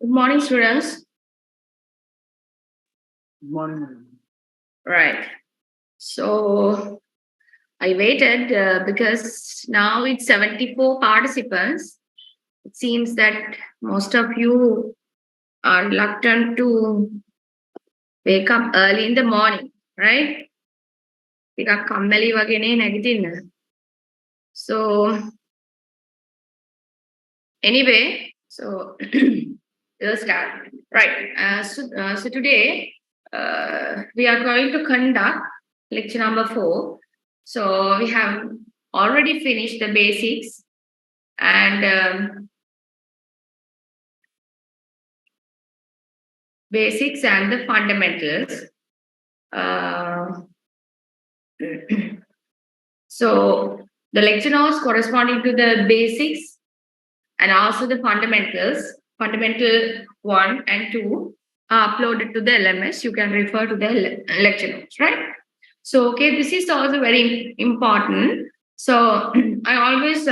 Good morning, students. Good morning. Right. So I waited because now it's 74 participants. It seems that most of you are reluctant to wake up early in the morning, right? ටිකක් කම්මැලි වගේනේ නැගිටින්න. So anyway, so we'll start. Right. So today we are going to conduct lecture number 4. So we have already finished the basics and the fundamentals. So the lecture notes corresponding to the basics and also the fundamentals, fundamental 1 and 2 are uploaded to the LMS. You can refer to the lecture notes, right? So, okay, this is also very important. So I always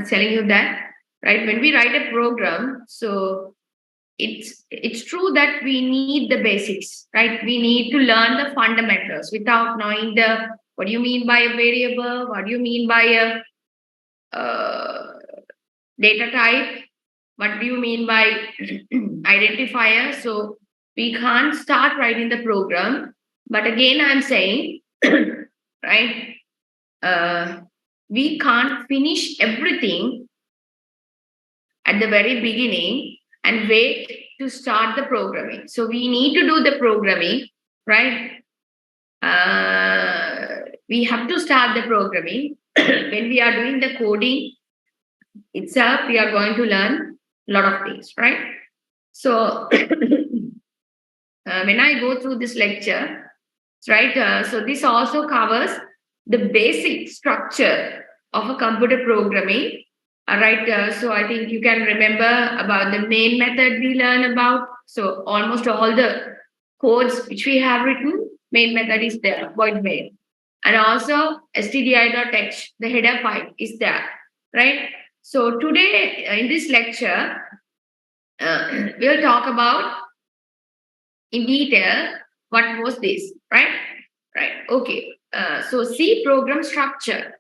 telling you that, right? When we write a program, so it's true that we need the basics, right? We need to learn the fundamentals. Without knowing what do you mean by a variable, what do you mean by a data type, what do you mean by identifier? So we can't start writing the program. But again, I'm saying, right, we can't finish everything at the very beginning and wait to start the programming. So we need to do the programming, right? We have to start the programming. When we are doing the coding itself, we are going to learn a lot of things, right? So when I go through this lecture, right, so this also covers the basic structure of a computer programming. Right, so I think you can remember about the main method we learn about. So almost all the codes which we have written, main method is there, void main. And also stdi.h, the header file is there, right? So today in this lecture, we'll talk about in detail what was this, right? Right, okay. So C program structure.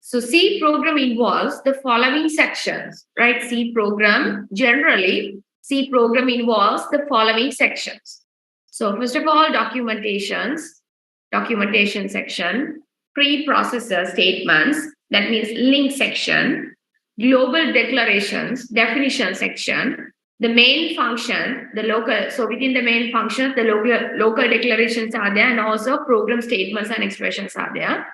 So C program involves the following sections, right? C program, generally, C program involves the following sections. So first of all, documentation section, preprocessor statements, that means link section, global declarations, definition section, the main function, the local, so within the main function, the local declarations are there, and also program statements and expressions are there,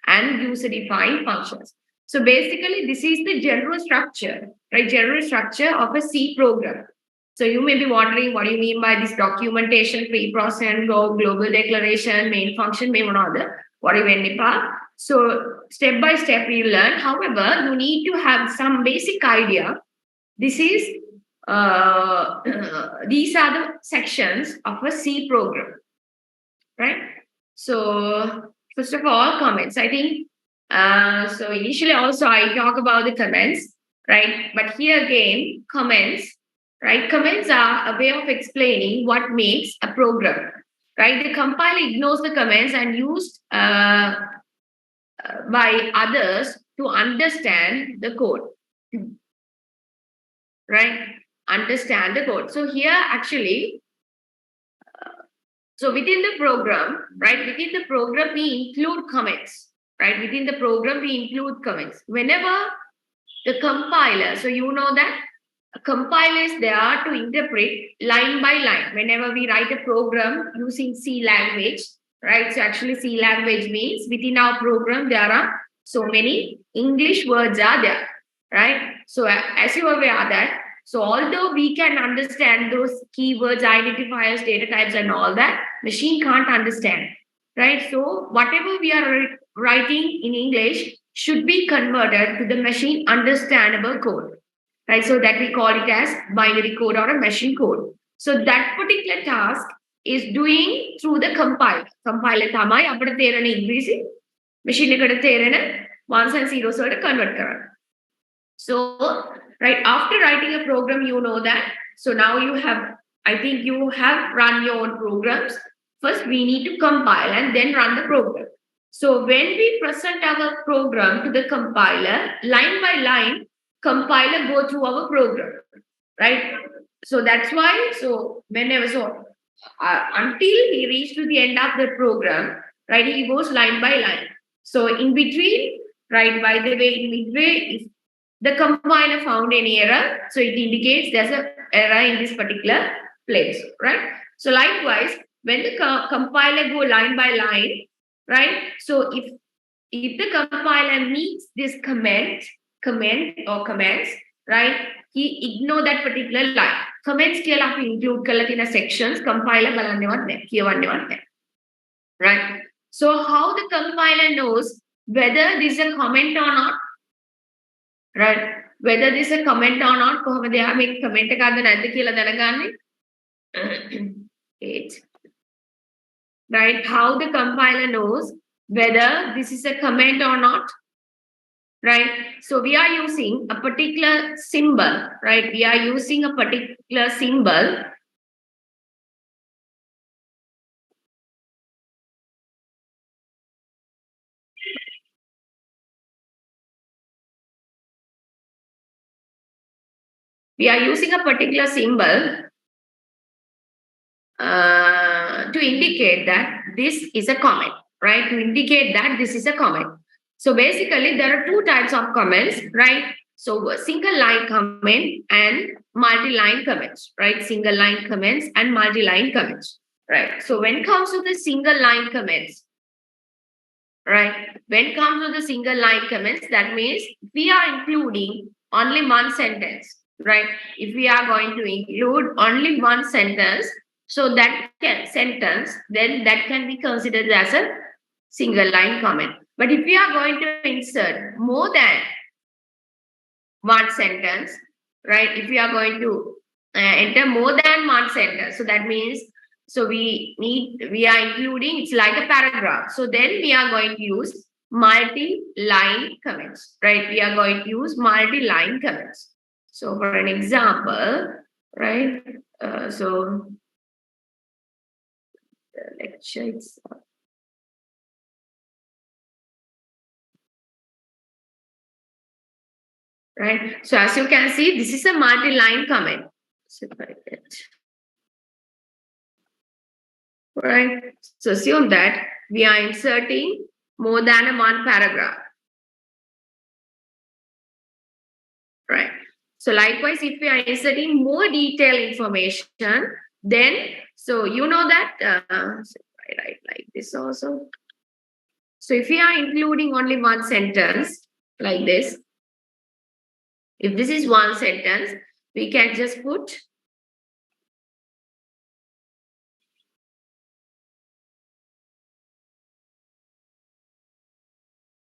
and user-defined functions. So basically, this is the general structure, right? General structure of a C program. So you may be wondering, what do you mean by this documentation, pre-process, global declaration, main function, main other? What do you mean by? So step by step you learn. However, you need to have some basic idea. These are the sections of a C program, right? So first of all, comments. I think so. Initially, also I talk about the comments, right? But here again, comments, right? Comments are a way of explaining what makes a program, right? The compiler ignores the comments and used by others to understand the code, right? Understand the code. So here, actually, so within the program, right? Within the program, we include comments, right? Within the program, we include comments. Whenever the compiler, so you know that a compiler is there to interpret line by line. Whenever we write a program using C language, right? So actually C language means within our program, there are so many English words are there, right? So as you are aware that, so although we can understand those keywords, identifiers, data types, and all that, machine can't understand, right? So whatever we are writing in English should be converted to the machine understandable code, right? So that we call it as binary code or a machine code. So that particular task is doing through the compiler. Compiler තමයි අපිට තේරෙන ඉංග්‍රීසි machine එකට තේරෙන ones and zeros වලට convert කරන්න. So right? After writing a program, you know that. So now you have, I think you have run your own programs. First, we need to compile and then run the program. So when we present our program to the compiler, line by line, compiler go through our program, right? So that's why, so whenever, so until he reached to the end of the program, right, he goes line by line. So in between, right, by the way, in midway, if the compiler found any error, so it indicates there's an error in this particular place, right? So likewise, when the compiler go line by line, right? So if the compiler meets this comment or comments, right? He ignore that particular line. Comments කියලා අපි include කරලා තියෙන sections compiler බලන්නේවත් නැහැ, කියවන්නේවත් නැහැ. Right? So how the compiler knows whether this is a comment or not? Right? Whether this is a comment or not, කොහොමද එයා මේ comment එකක්ද නැද්ද කියලා දැනගන්නේ? Eight. Right? How the compiler knows whether this is a comment or not? Right? So we are using a particular symbol, right? We are using a particular symbol. We are using a particular symbol to indicate that this is a comment, right? To indicate that this is a comment. So basically, there are two types of comments, right? So single line comment and multi-line comments, right? Single line comments and multi-line comments, right? So when it comes to the single line comments, right? When it comes to the single line comments, that means we are including only one sentence, right? If we are going to include only one sentence, so that sentence, then that can be considered as a single line comment. But if we are going to insert more than one sentence, right? If we are going to enter more than one sentence, so that means, so we are including, it's like a paragraph. So then we are going to use multi-line comments, right? We are going to use multi-line comments. So for an example, right? So the lecture itself. Right? So as you can see, this is a multi-line comment. Right? So assume that we are inserting more than one paragraph. Right? So likewise, if we are inserting more detailed information, then, so you know that, so I write like this also. So if we are including only one sentence like this, if this is one sentence, we can just put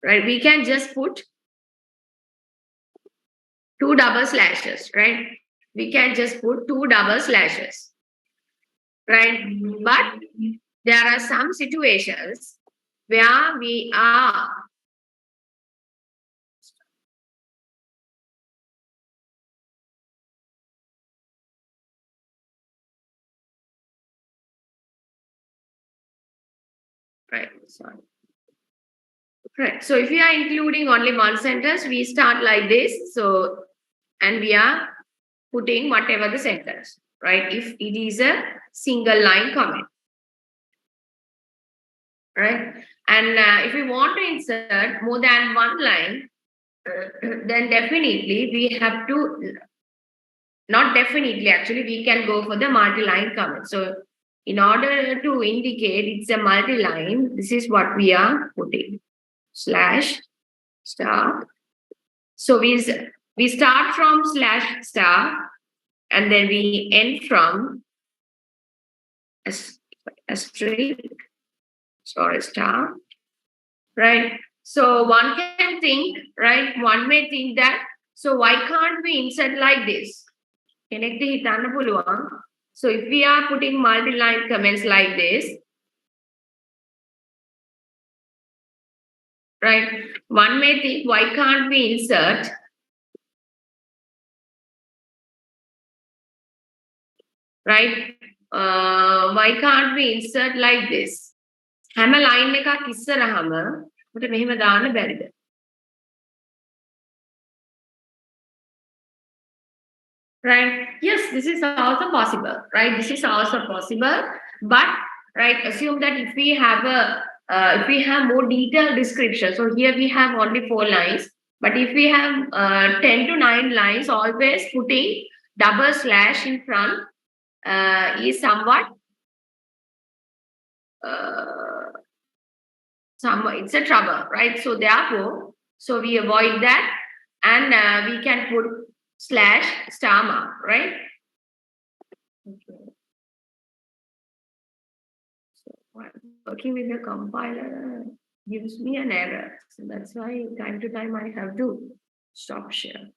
right? We can just put two double slashes, right? We can just put two double slashes, right? But there are some situations where we are right. Sorry. Right. So if we are including only one sentence, we start like this. So, and we are putting whatever the sentence, right? If it is a single line comment, right? And if we want to insert more than one line, then definitely we have to, not definitely, actually, we can go for the multi-line comment. So in order to indicate it's a multi-line, this is what we are putting. Slash star. So we start from slash star and then we end from asterisk or a star, right? So one can think, right? One may think that, so why can't we insert like this? So if we are putting multi-line comments like this, right? One may think, why can't we insert right? Why can't we insert like this? හැම line එකක් ඉස්සරහම අපිට මෙහෙම දාන්න බැරිද? Right? Yes, this is also possible, right? This is also possible, but right, assume that if we have more detailed description, so here we have only 4 lines, but if we have 10 to 9 lines, always putting double slash in front is somewhat it's a trouble, right? So therefore, so we avoid that, and we can put slash star mark, right? Okay. So working with the compiler gives me an error, so that's why time to time I have to stop share.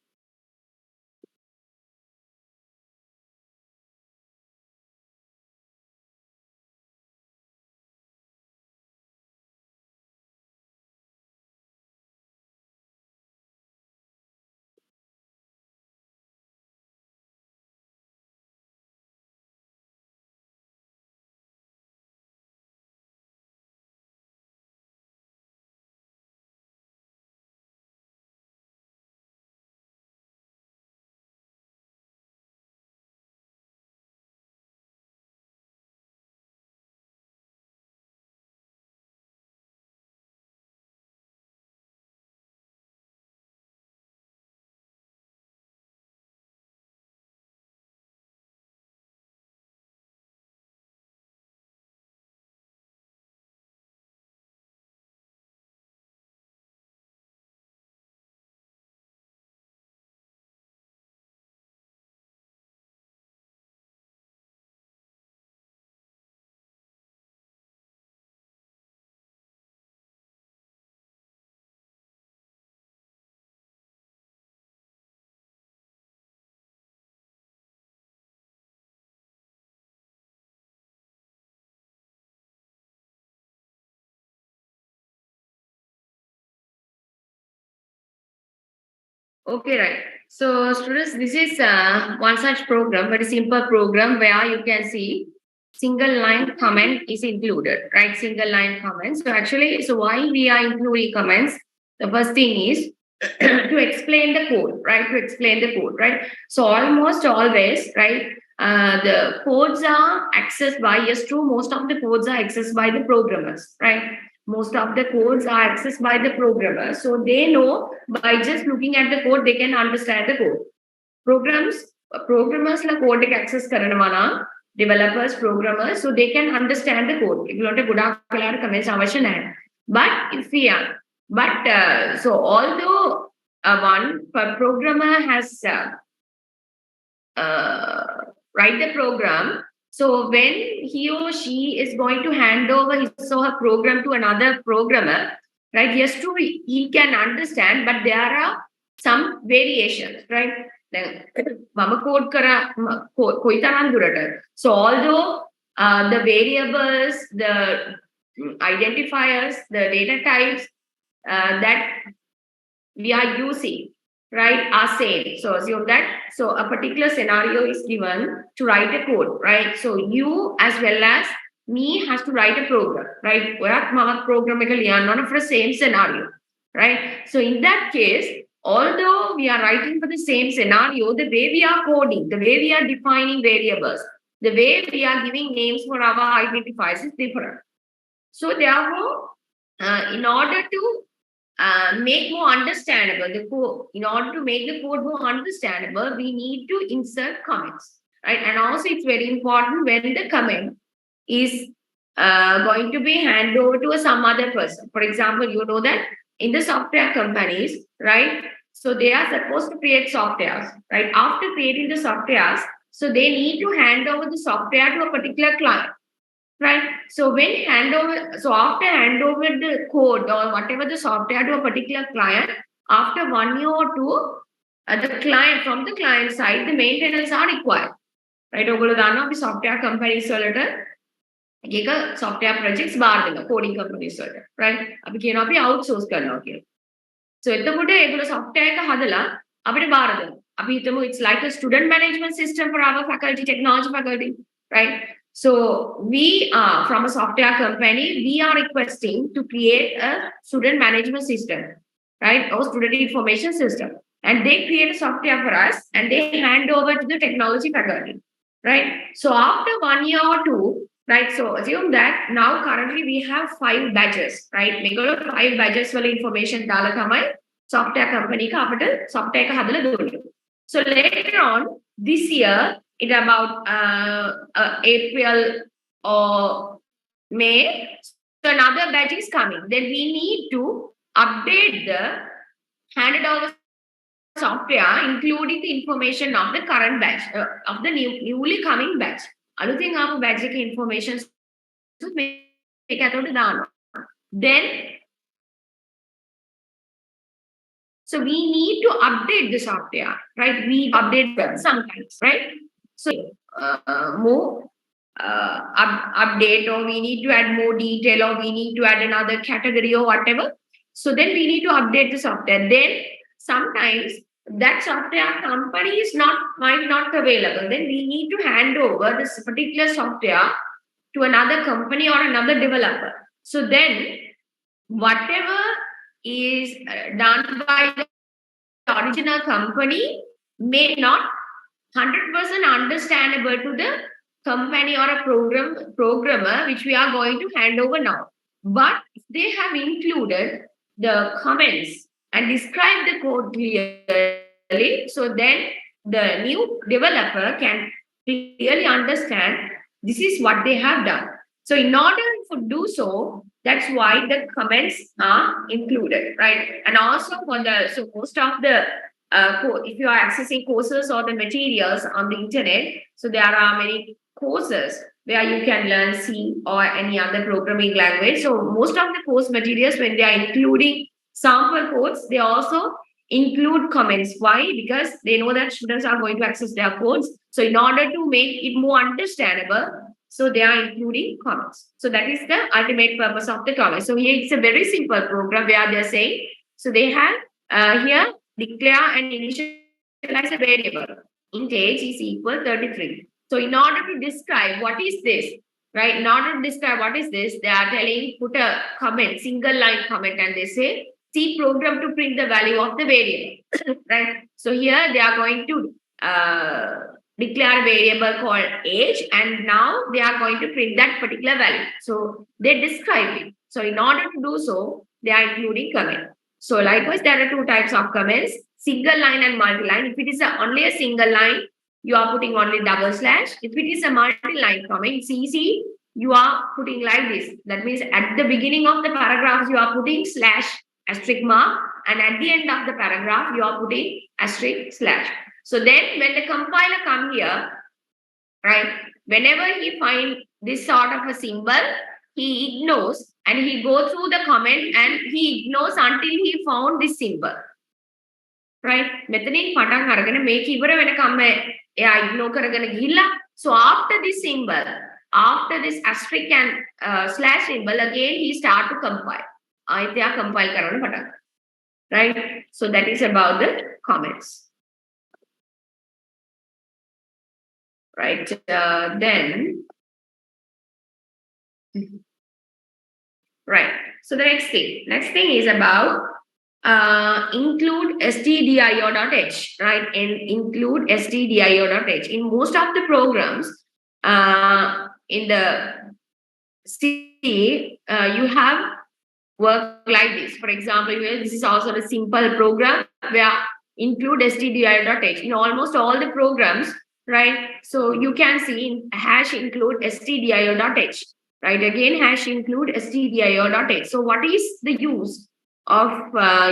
Okay, right. So students, this is one such program, very simple program where you can see single line comment is included, right? Single line comments. So actually, so why we are including comments? The first thing is to explain the code, right? To explain the code, right? So almost always, right? The codes are accessed by, yes, true, most of the codes are accessed by the programmers, right? Most of the codes are accessed by the programmers. So they know by just looking at the code, they can understand the code. Programmers la code access කරනවා නම් developers, programmers, so they can understand the code. ඒගොල්ලන්ට ගොඩාක් වෙලාවට comments අවශ්‍ය නැහැ. But if we are, but so although one programmer has write the program, so when he or she is going to hand over his or her program to another programmer, right? Yes, true, he can understand, but there are some variations, right? Mama code kara koitaran durata. So although the variables, the identifiers, the data types that we are using, right, are same. So assume that, so a particular scenario is given to write a code, right? So you as well as me has to write a program, right? Program for the same scenario, right? So in that case, although we are writing for the same scenario, the way we are coding, the way we are defining variables, the way we are giving names for our identifiers is different. So therefore, in order to make more understandable the code, in order to make the code more understandable, we need to insert comments, right? And also it's very important when the comment is going to be handed over to some other person. For example, you know that in the software companies, right? So they are supposed to create softwares, right? After creating the softwares, so they need to hand over the software to a particular client. Right. So when so after hand over the code or whatever the software to a particular client, after 1 year or two, the client from the client side, the maintenance are required. Right. Ogolo software companies software projects coding companies, right? Outsource. So it's the software it's like a student management system for our faculty, technology faculty, right? So we are from a software company, we are requesting to create a student management system, right? Or student information system. And they create a software for us and they hand over to the technology faculty, right? So after 1 year or two, right? So assume that now currently we have 5 batches, right? We got 5 batches for information dala thamai software company ka apata software ka hadala dulu. So later on this year, in about April or May, so another batch is coming. Then we need to update the handed over software, including the information of the current batch, of the newly coming batch. Aluthing apu batch information then so we need to update the software, right? We update them sometimes, right? So more update, or we need to add more detail, or we need to add another category or whatever. So then we need to update the software. Then sometimes that software company is might not available. Then we need to hand over this particular software to another company or another developer. So then whatever is done by the original company may not 100% understandable to the company or a programmer which we are going to hand over now. But they have included the comments and described the code clearly, so then the new developer can clearly understand this is what they have done. So in order to do so, that's why the comments are included, right? And also for so most of the if you are accessing courses or the materials on the internet, so there are many courses where you can learn C or any other programming language. So most of the course materials, when they are including sample codes, they also include comments. Why? Because they know that students are going to access their codes. So in order to make it more understandable, so they are including comments. So that is the ultimate purpose of the comments. So here it's a very simple program where they're saying, so they have here declare and initialize a variable. Int age is equal 33. So in order to describe what is this, right? In order to describe what is this, they are telling put a comment, single line comment, and they say C program to print the value of the variable, right? So here they are going to declare a variable called age, and now they are going to print that particular value. So they describe it. So in order to do so, they are including comment. So likewise, there are 2 types of comments, single line and multi-line. If it is only a single line, you are putting only double slash. If it is a multi-line comment, it's easy. You are putting like this. That means at the beginning of the paragraphs, you are putting slash asterisk mark, and at the end of the paragraph, you are putting asterisk slash. So then when the compiler come here, right, whenever he find this sort of a symbol, he ignores and he go through the comment and he ignores until he found this symbol. Right? Methaniin පටන් අරගෙන මේක ඉවර වෙනකම් එයා ignore කරගෙන ගිහිල්ලා, so after this symbol, after this asterisk and slash symbol, again he start to compile. ආයෙත් එයා compile කරන්න පටන්. Right? So that is about the comments. Right, then, right. So the next thing is about include stdio.h, right? And include stdio.h. In most of the programs, in the C, you have work like this. For example, this is also a simple program where include stdio.h. In almost all the programs, right? So you can see in hash include stdio.h, right? Again, hash include stdio.h. So what is the use of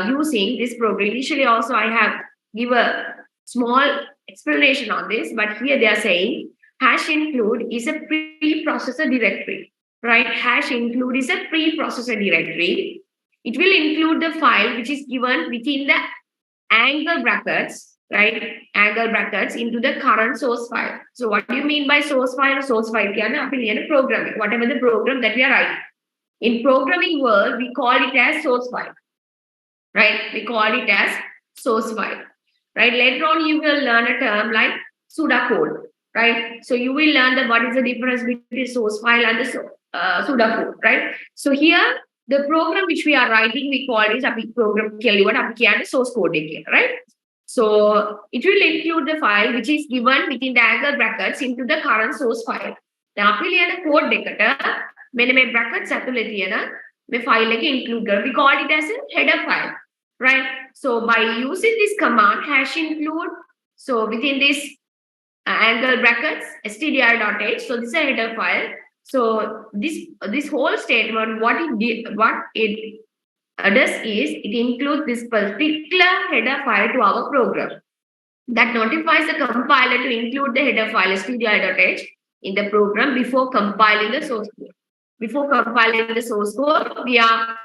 using this program? Initially also I have give a small explanation on this, but here they are saying hash include is a preprocessor directory, right? Hash include is a preprocessor directory. It will include the file which is given within the angle brackets, right? Angle brackets into the current source file. So what do you mean by source file? Source file is programming, whatever the program that we are writing. In programming world, we call it as source file, right? We call it as source file. right? Later on, you will learn a term like pseudocode, right? So you will learn that what is the difference between source file and the pseudocode, right? So here, the program which we are writing, we call it a program source code, right? So it will include the file which is given within the angle brackets into the current source file. Now, we code deකට many brackets the file include. We call it as a header file, right? So by using this command hash include, so within this angle brackets stdio.h, so this is a header file. So this whole statement, what it does is it includes this particular header file to our program that notifies the compiler to include the header file stdio.h in the program before compiling the source code. Before compiling the source code, we are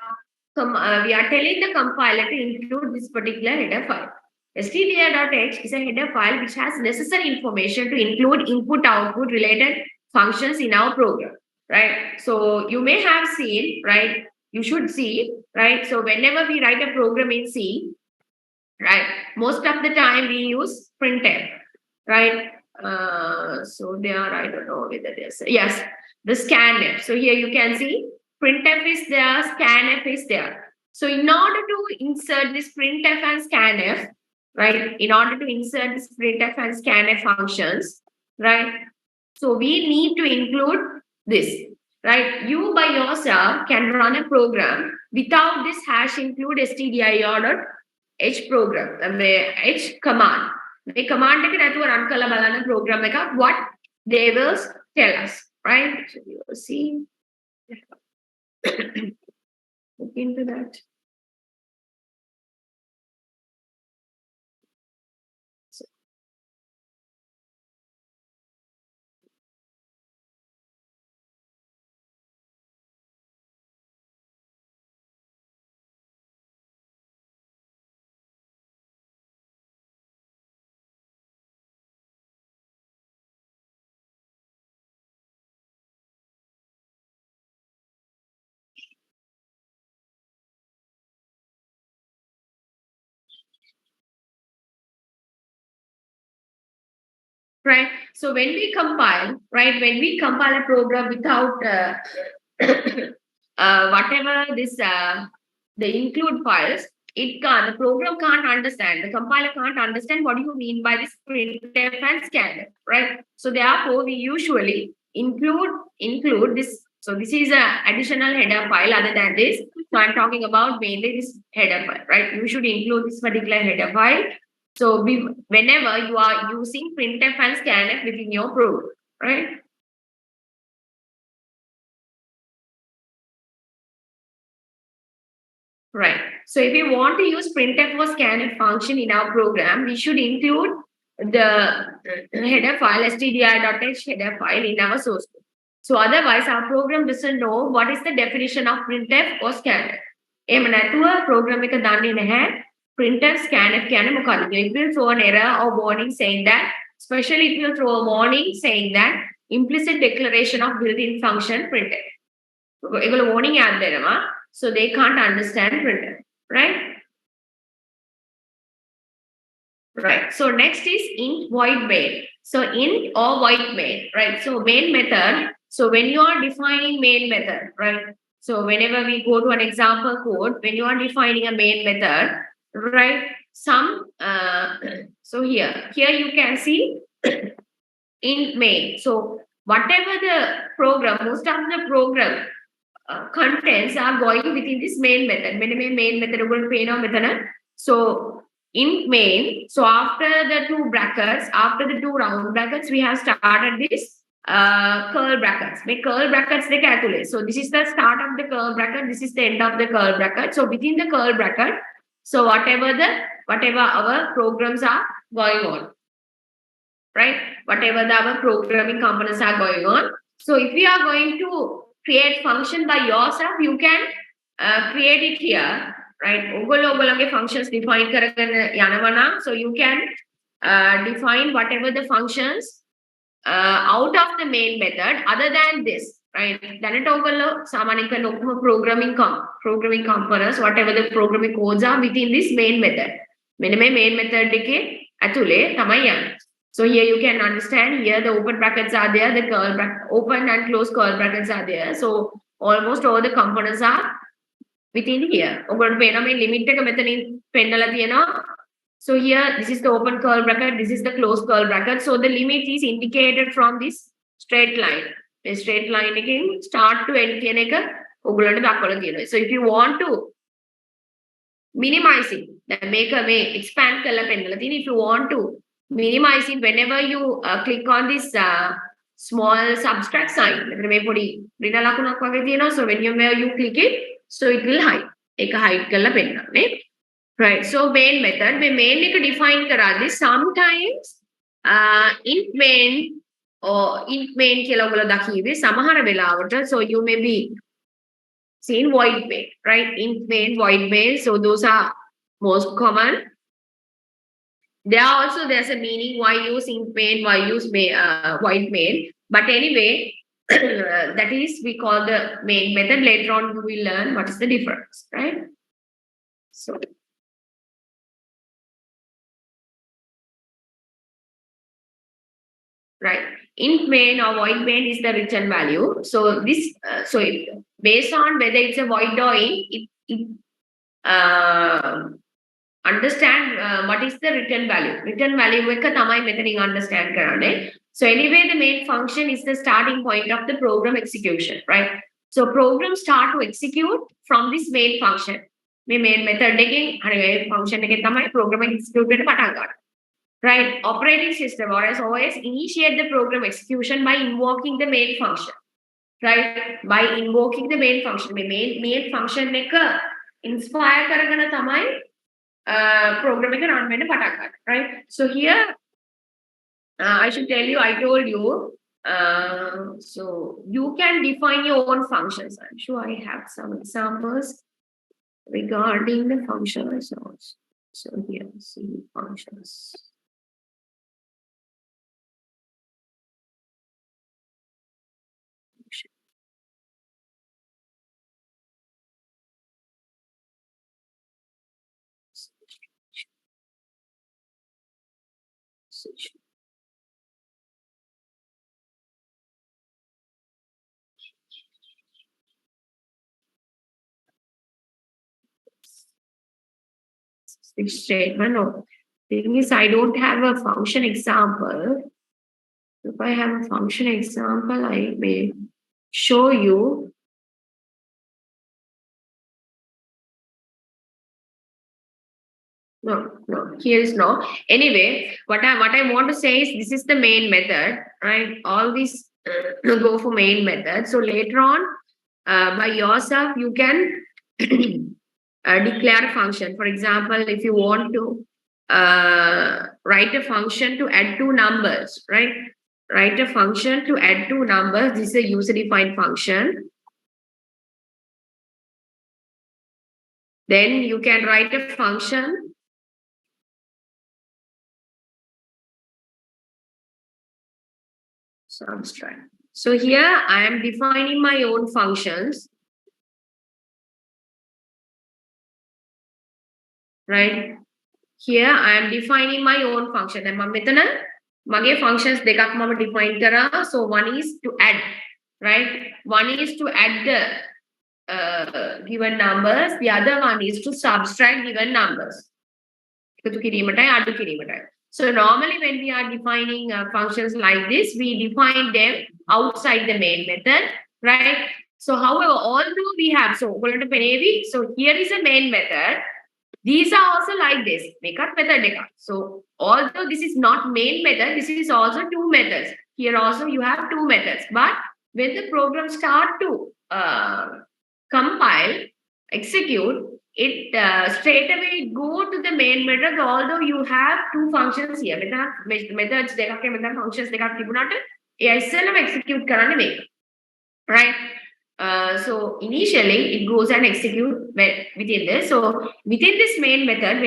telling the compiler to include this particular header file. stdio.h is a header file which has necessary information to include input-output related functions in our program, right? So you may have seen, right? You should see, right? So whenever we write a program in C, right, most of the time we use printf, right? So there, I don't know whether there's, yes, the scanf. So here you can see printf is there, scanf is there. So in order to insert this printf and scanf, right, in order to insert this printf and scanf functions, right, so we need to include this, right? You by yourself can run a program without this hash include stdio.h program, h command. The command run kala program what they will tell us, right? So you will see. Look into that. Right. So when we compile, right, when we compile a program without whatever this the include files, the program can't understand, the compiler can't understand what you mean by this printf and scanf, right? So therefore we usually include this. So this is a additional header file other than this. So I'm talking about mainly this header file, right? You should include this particular header file. So whenever you are using printf and scanf within your program, right? Right. So if you want to use printf or scanf function in our program, we should include the header file stdio.h header file in our source code. So otherwise, our program doesn't know what is the definition of printf or scanf. Program printf scanf it will throw an error or warning saying that, especially it will throw a warning saying that implicit declaration of built-in function printf. Warning so they can't understand printf, right? Right. So next is int void main. So int or void main, right? So main method. So when you are defining main method, right? So whenever we go to an example code, when you are defining a main method, right? So here you can see int main. So whatever the program, most of the program contents are going within this main method. Main method. So in main, so after the two brackets, after the two round brackets, we have started this curl brackets. Make curl brackets they calculate. So this is the start of the curl bracket. This is the end of the curl bracket. So within the curl bracket, so whatever our programs are going on, right? Whatever our programming components are going on. So if you are going to create function by yourself, you can create it here, right? Functions define so you can define whatever the functions out of the main method other than this, right? Then programming components, whatever the programming codes are within this main method. මෙන්න මේ main method එකේ ඇතුලේ තමයි යන්නේ. So here you can understand, here the open brackets are there, the curl open and close curl brackets are there. So almost all the components are within here. ඔයගොල්ලන්ට පේනවා මේ limit එක මෙතනින් පෙන්නලා තියෙනවා. So here this is the open curl bracket, this is the closed curl bracket. So the limit is indicated from this straight line. The straight line again start to end කියන එක ඔයගොල්ලන්ට දක්වලා තියෙනවා. So if you want to minimize it, then make a way expand කරලා පෙන්නලා තියෙනවා. If you want to minimize it, whenever you click on this small subtract sign, මෙතන මේ පොඩි ඍණ ලකුණක් වගේ තියෙනවා. So whenever you click it, so it will hide. ඒක hide කරලා පෙන්නනවා නේ. Right. So main method, මේ main එක define කරද්දී sometimes int main or int main කියලා ඔයගොල්ලෝ දකිවි සමහර වෙලාවට. So you may be seen void main, right? Int main, void main. So those are most common. There's a meaning why use int main, why use void main. But anyway, that is we call the main method. Later on you will learn what is the difference, right? So right, int main or void main is the return value. So this based on whether it's a void or int, it understand what is the return value. Return value එක තමයි මෙතනින් understand කරන්නේ. So anyway, the main function is the starting point of the program execution, right? So program start to execute from this main function. මේ main method එකෙන් හරි function එකෙන් තමයි program execute වෙන්න පටන් ගන්න. Right, operating system or as OS initiate the program execution by invoking the main function. Right, by invoking the main function. Main function එක inspire කරගෙන තමයි program එක run වෙන්න පටන් ගන්න. Right, so here I should tell you, I told you, so you can define your own functions. I'm sure I have some examples regarding the functions also. So here, see functions. Statement. No, thing is I don't have a function example. If I have a function example, I may show you. No, here is no. Anyway, what I want to say is this is the main method, right? All these go for main method. So later on, by yourself, you can declare a function. For example, if you want to write a function to add two numbers, right? Write a function to add two numbers. This is a user-defined function. Then you can write a function subtract. So here I am defining my own functions. Right? Here I am defining my own function. And මෙතන මගේ functions දෙකක් මම define කරා. So one is to add, right? One is to add the given numbers. The other one is to subtract given numbers. එකතු කිරීමටයි අඩු කිරීමටයි. So normally when we are defining functions like this, we define them outside the main method, right? So however, although we have, so here is a main method. These are also like this. Makeup method. So although this is not main method, this is also two methods. Here also you have two methods. But when the program start to compile, execute, it straight away go to the main method. Although you have two functions here, methods, functions, execute right? So initially it goes and execute within this. So within this main method,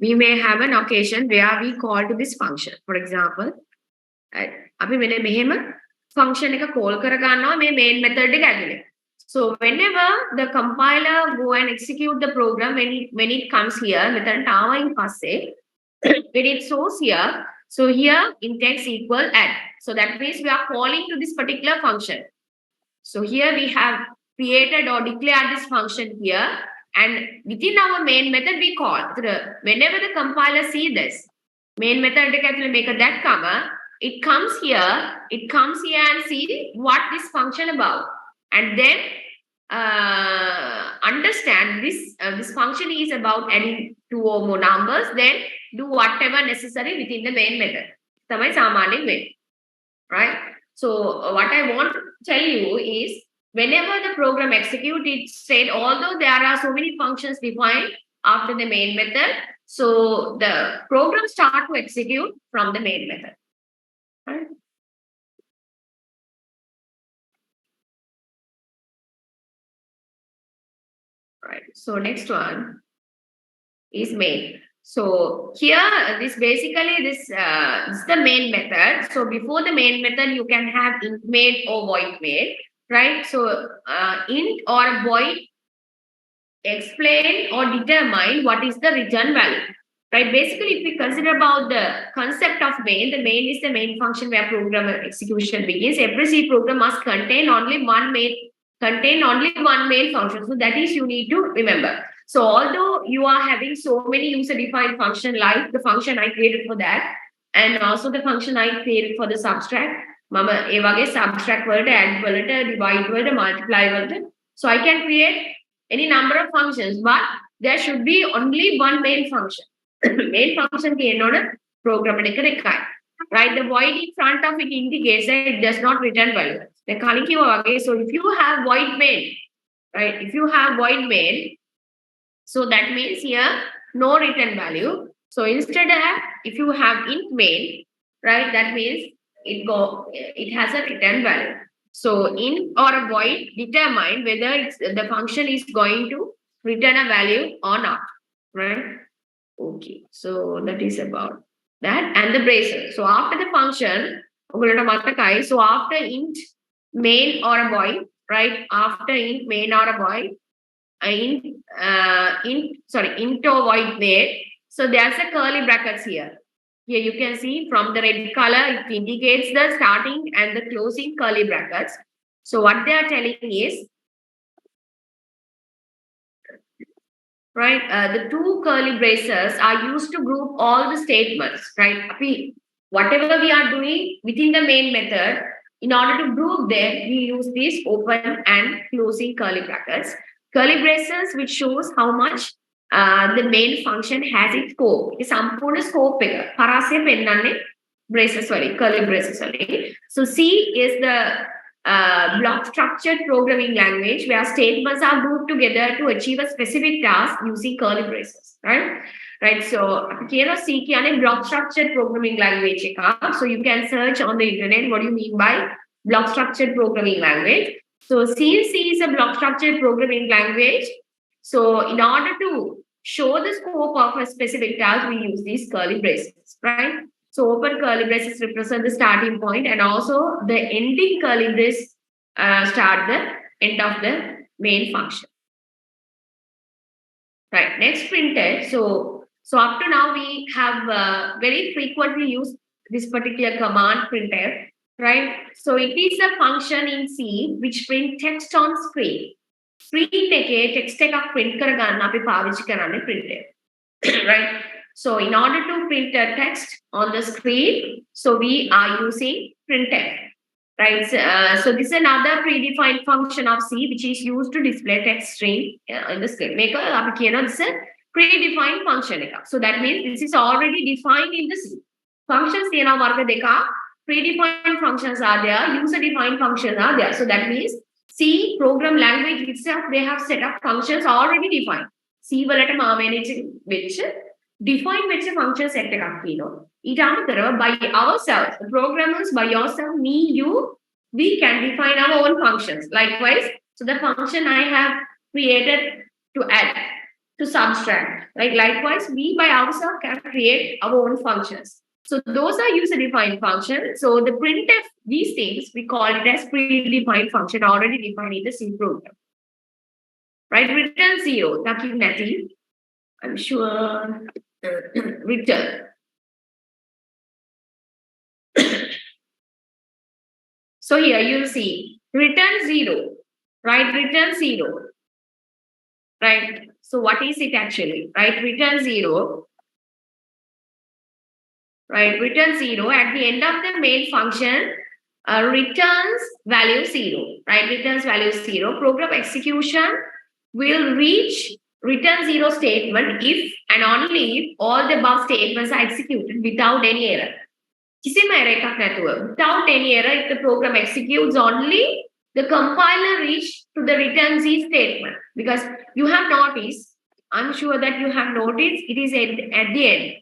we may have an occasion where we call to this function. For example, අපි මෙන්න මෙහෙම function එක call කර ගන්නවා මේ main method එක ඇතුලේ. So whenever the compiler go and execute the program, when it comes here, when it shows here, so here intex equal add. So that means we are calling to this particular function. So here we have created or declared this function here, and within our main method we call. Whenever the compiler see this main method make that comma, it comes here and see what this function about, and then understand this function is about adding 2 or more numbers, then do whatever necessary within the main method. Tamai samanyen way, right? So what I want to tell you is whenever the program executes, it said although there are so many functions defined after the main method, so the program start to execute from the main method. Right? Right. So next one is main. So here, this basically this is the main method. So before the main method, you can have int main or void main, right? So int or void explain or determine what is the return value, right? Basically, if we consider about the concept of main, the main is the main function where program execution begins. Every C program must contain only one main function. So that is you need to remember. So although you are having so many user-defined function like the function I created for that, and also the function I created for the subtract, mama e wage subtract word, add word, divide word, multiply word. So I can create any number of functions, but there should be only one main function. Main function program right? The void in front of it indicates that it does not return value. So if you have void main, right? If you have void main, so that means here no return value. So instead of if you have int main, right? That means it has a return value. So int or a void determine whether the function is going to return a value or not, right? Okay, so that is about that and the braces. So after the function, so after int main or a void, right? After int main or a void, int or void main. So there's a curly brackets here. Here you can see from the red color, it indicates the starting and the closing curly brackets. So what they are telling is, right, the two curly braces are used to group all the statements, right? Whatever we are doing within the main method, in order to group them, we use these open and closing curly brackets. Curly braces, which shows how much the main function has its scope. It's sampurna scope braces, curly braces. So C is the block structured programming language where statements are grouped together to achieve a specific task using curly braces, right? Right. So C block structured programming language. So you can search on the internet what do you mean by block structured programming language. So since C is a block structured programming language, so in order to show the scope of a specific task, we use these curly braces, right? So open curly braces represent the starting point, and also the ending curly brace start the end of the main function. Right. Next printed. So up to now we have very frequently used this particular command printf, right? So it is a function in C which print text on screen. Screen text print printf, right? So in order to print a text on the screen, so we are using printf, right? So this is another predefined function of C which is used to display text string in the screen. This is a predefined function. So that means this is already defined in the C. Functions predefined functions are there, user-defined functions are there. So that means C program language itself, they have set up functions already defined. C which define which function set by ourselves, the programmers by yourself, me, you, we can define our own functions. Likewise, so the function I have created to add, to subtract, likewise, we by ourselves can create our own functions. So those are user-defined functions. So the printf, these things, we call it as predefined function already defined in the C program. right? Return 0. Taking Natty. I'm sure. Return. So here you'll see return 0, right? Return 0, right? So what is it actually, right? Return 0, right? Return 0 at the end of the main function returns value 0, right? Returns value 0. Program execution will reach return 0 statement if and only if all the above statements are executed without any error. Without any error, if the program executes only, the compiler reach to the return Z statement. Because you have noticed, I'm sure that you have noticed, it is at the end.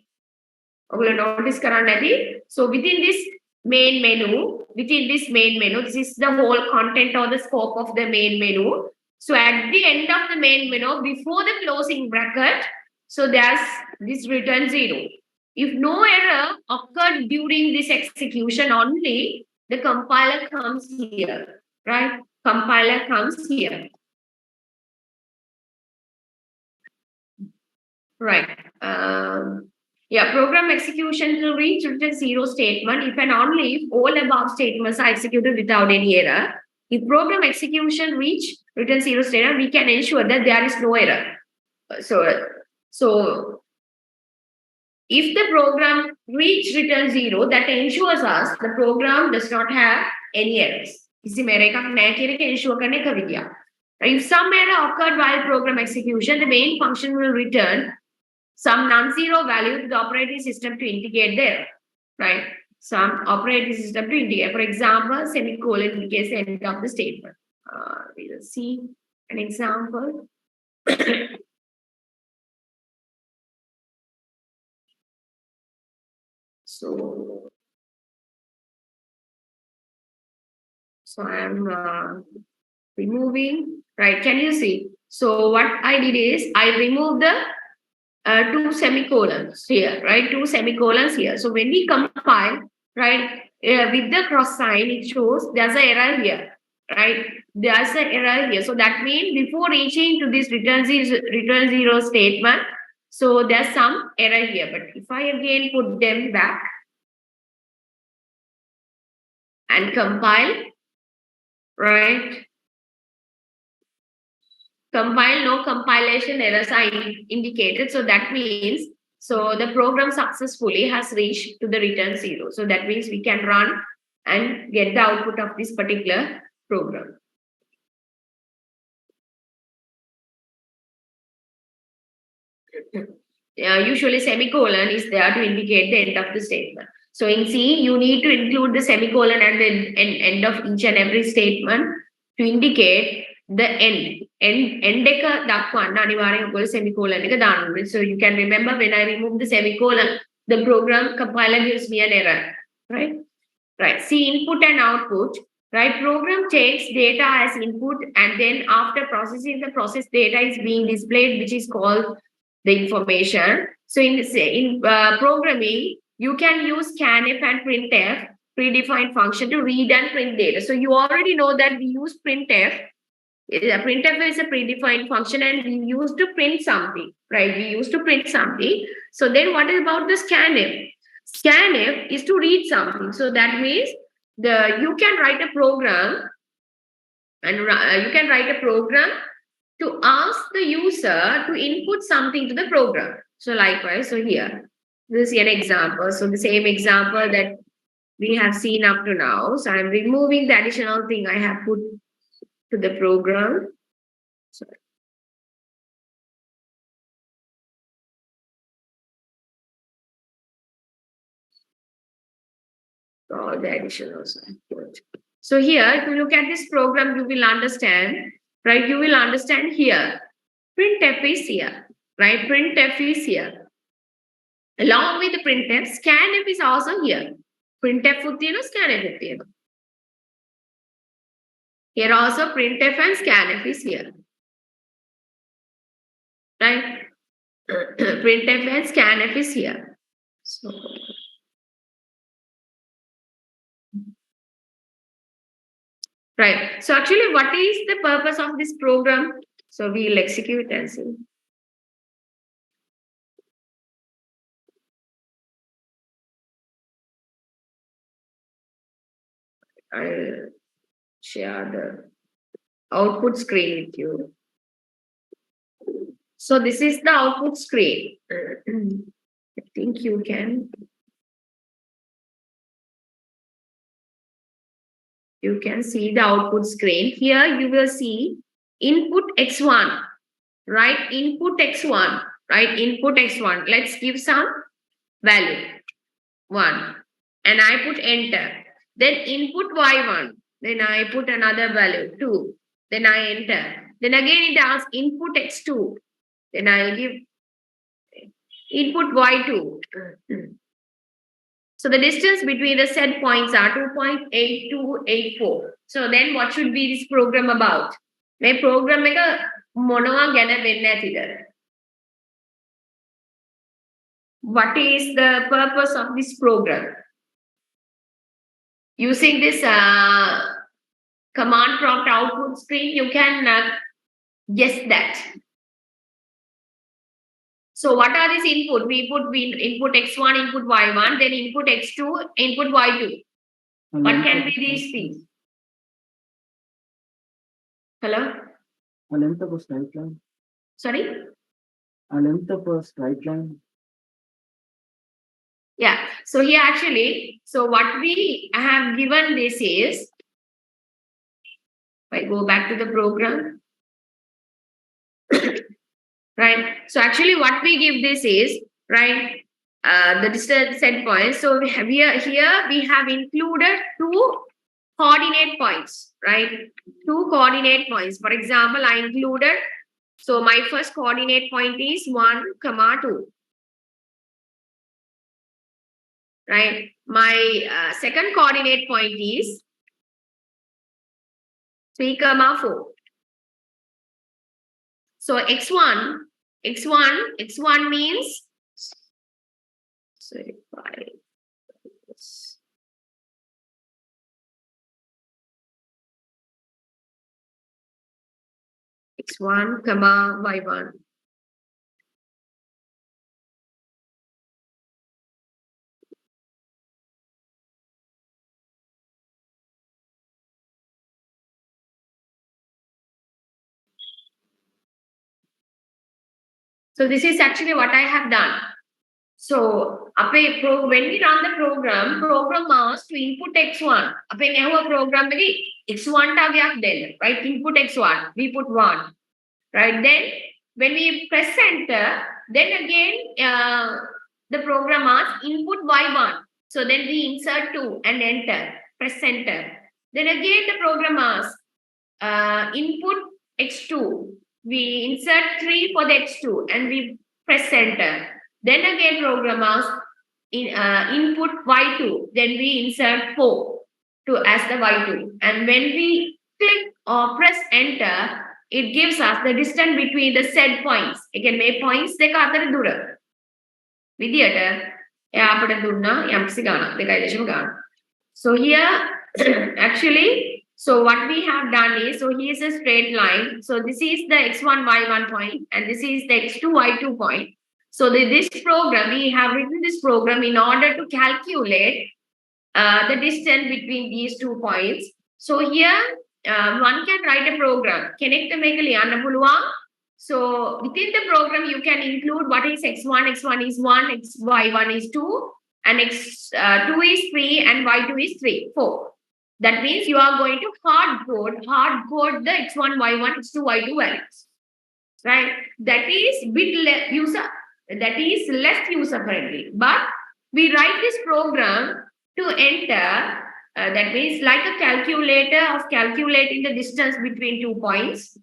Okay, notice Karanadi. So within this main menu, this is the whole content or the scope of the main menu. So at the end of the main menu, before the closing bracket, so there's this return 0. If no error occurred during this execution only, the compiler comes here, right? Compiler comes here. Right. Yeah, program execution will reach return 0 statement if and only if all above statements are executed without any error. If program execution reach return 0 statement, we can ensure that there is no error. So if the program reach return 0, that ensures us the program does not have any errors. If some error occurred while program execution, the main function will return some non-zero value to the operating system to indicate there, right? Some operating system to indicate. For example, semicolon indicates the end of the statement. We will see an example. So I am removing, right? Can you see? So what I did is I removed the 2 semicolons here, right? 2 semicolons here. So when we compile, right, with the cross sign, it shows there's an error here, right? There's an error here. So that means before reaching to this return 0 statement, so there's some error here. But if I again put them back and compile, right? Compile, no compilation errors are indicated. So that means, so the program successfully has reached to the return 0. So that means we can run and get the output of this particular program. Usually semicolon is there to indicate the end of the statement. So in C, you need to include the semicolon at the end of each and every statement to indicate the end. End semicolon. So you can remember when I remove the semicolon, the program compiler gives me an error, right? Right. See, input and output. Right. Program takes data as input, and then after processing the process data is being displayed, which is called the information. So in programming, you can use scanf and printf predefined function to read and print data. So you already know that we use printf. Printf is a predefined function, and we used to print something, right? We used to print something. So then, what about the scanf? Scanf is to read something. So that means you can write a program, and you can write a program to ask the user to input something to the program. So likewise, so here, this is an example. So the same example that we have seen up to now. So I'm removing the additional thing I have put to the program. Sorry. All the additionals I put. So here, if you look at this program, you will understand, right? You will understand here. Printf is here, right? Printf is here. Along with the printf, scanf is also here. Printf scanf. Here also printf and scanf is here. Right? Printf and scanf is here. So right. So actually, what is the purpose of this program? So we'll execute and see. I'll share the output screen with you. So this is the output screen. I think you can see the output screen. Here you will see input x1, right? Input x1, right? Input x1. Let's give some value 1 and I put enter. Then input y1. Then I put another value 2. Then I enter. Then again it asks input x2. Then I'll give input y2. So the distance between the set points are 2.8284. So then what should be this program about? My program එක මොනවා ගැන වෙන්න ඇතිද? What is the purpose of this program? Using this command prompt output screen, you can guess that. So what are these input? We input x1, input y1, then input x2, input y2. What can be these things? Hello? A length of a straight line. Sorry? A length of a straight line. Yeah. So here actually, so what we have given this is, if I go back to the program, right? So actually what we give this is, right, the distance set points. So we have here we have included 2 coordinate points, right? 2 coordinate points. For example, I included, so my first coordinate point is 1, 2. Right? My second coordinate point is 3, 4. So x1 means, so if I x1, y1. So this is actually what I have done. So when we run the program asks to input x1. Program x1 right? Input x1, we put 1. Right? Then when we press enter, then again the program asks input y1. So then we insert 2 and enter, press enter. Then again the program asks input x2. We insert 3 for the x2 and we press enter. Then again program asks input y2. Then we insert 4 as the y2. And when we click or press enter, it gives us the distance between the set points. Again, මේ points දෙක අතර දුර. විදියට එයා අපිට දුන්නා යම්කිසි ගානක් 2.0 ගානක්. So here actually, so what we have done is, so here's a straight line. So this is the x1 y1 point and this is the x2 y2 point. So this program, we have written this program in order to calculate the distance between these 2 points. So here one can write a program. කෙනෙක්ට මේක ලියන්න පුළුවන්. So within the program you can include what is x1 is 1, y1 is 2, and x2 is 3 and y2 is 4. That means you are going to hard code the x1, y1, x2, y2 values. Right? That is less user friendly. But we write this program to enter. That means like a calculator of calculating the distance between 2 points,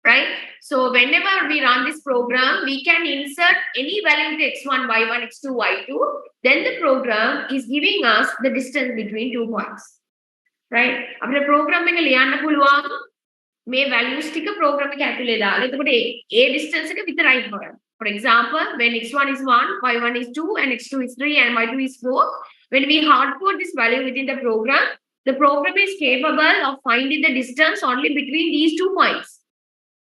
right? So whenever we run this program, we can insert any value to x1, y1, x2, y2. Then the program is giving us the distance between 2 points, right? After program එක ලියන්න පුළුවන් මේ values ටික program එක ඇතුලේ දාලා. එතකොට ඒ distance එක විතරයි හොයන්නේ. For example, when x1 is 1, y1 is 2, and x2 is 3, and y2 is 4, when we hardcode this value within the program is capable of finding the distance only between these 2 points.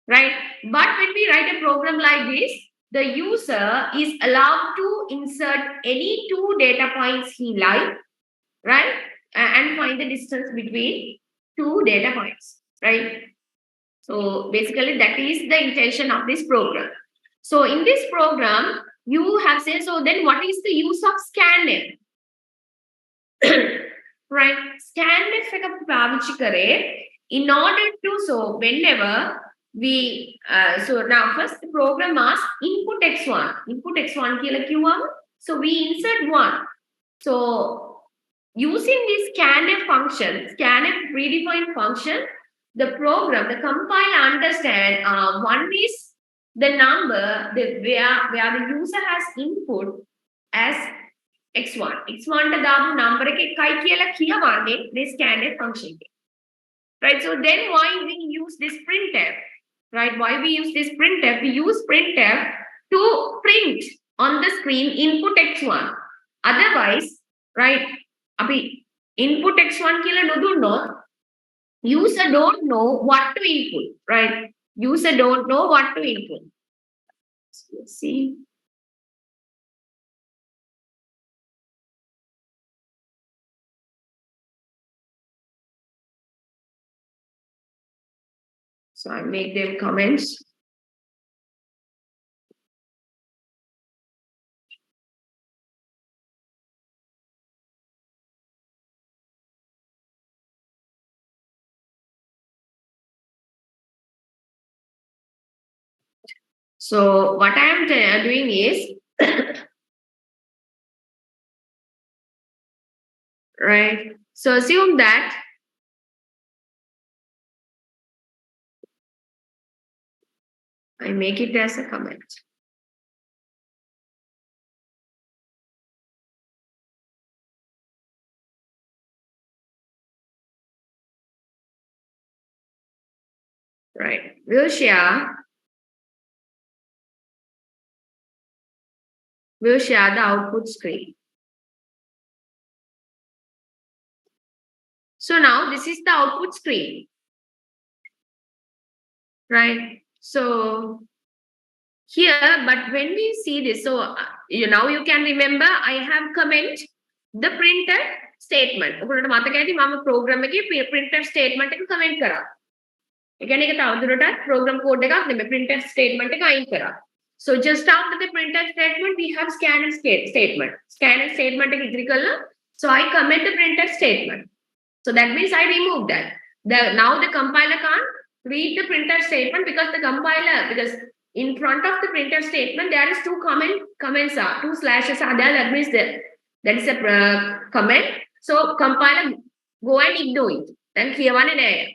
right? But when we write a program like this, the user is allowed to insert any two data points he like, right? And find the distance between two data points, right? So basically that is the intention of this program. So in this program, you have said, so then what is the use of scanf? Right? Scanf එක අපි පාවිච්චි කරේ in order to, so whenever we, so now first the program asks input x1 කියලා කිව්වම, so we insert 1. So using this scanf function, scanf predefined function, the program, the compiler understand one is the number where the user has input as x1. x1 ට දාපු number එක එකයි කියලා කියවන්නේ this scanf function. Right? So then why we use this printf? Right? Why we use this printf? We use printf to print on the screen input x1. Otherwise, right? අපි input x1 කියලා නොදුන්නොත් user don't know what to input, right? User don't know what to input. So let's see. So I make them comments. So what I am doing is, right? So assume that I make it as a comment. Right. We'll share the output screen. So now this is the output screen. Right. So here, but when we see this, so now you can remember I have comment the printer statement. ඔයගොල්ලන්ට මතක ඇති මම program එකේ printer statement එක comment කරා. ඒ කියන්නේ ඒක තවදුරටත් program code එකක් නෙමෙයි printer statement එක අයින් කරා. So just after the printer statement we have scanf statement. Scanf statement එක ඉදිරි කළා. So I comment the printer statement. So that means I remove that. Now the compiler can't read the printer statement because in front of the printer statement there is two comments are two slashes are there. That means that is a comment. So compiler go and ignore it. Then clear one and error.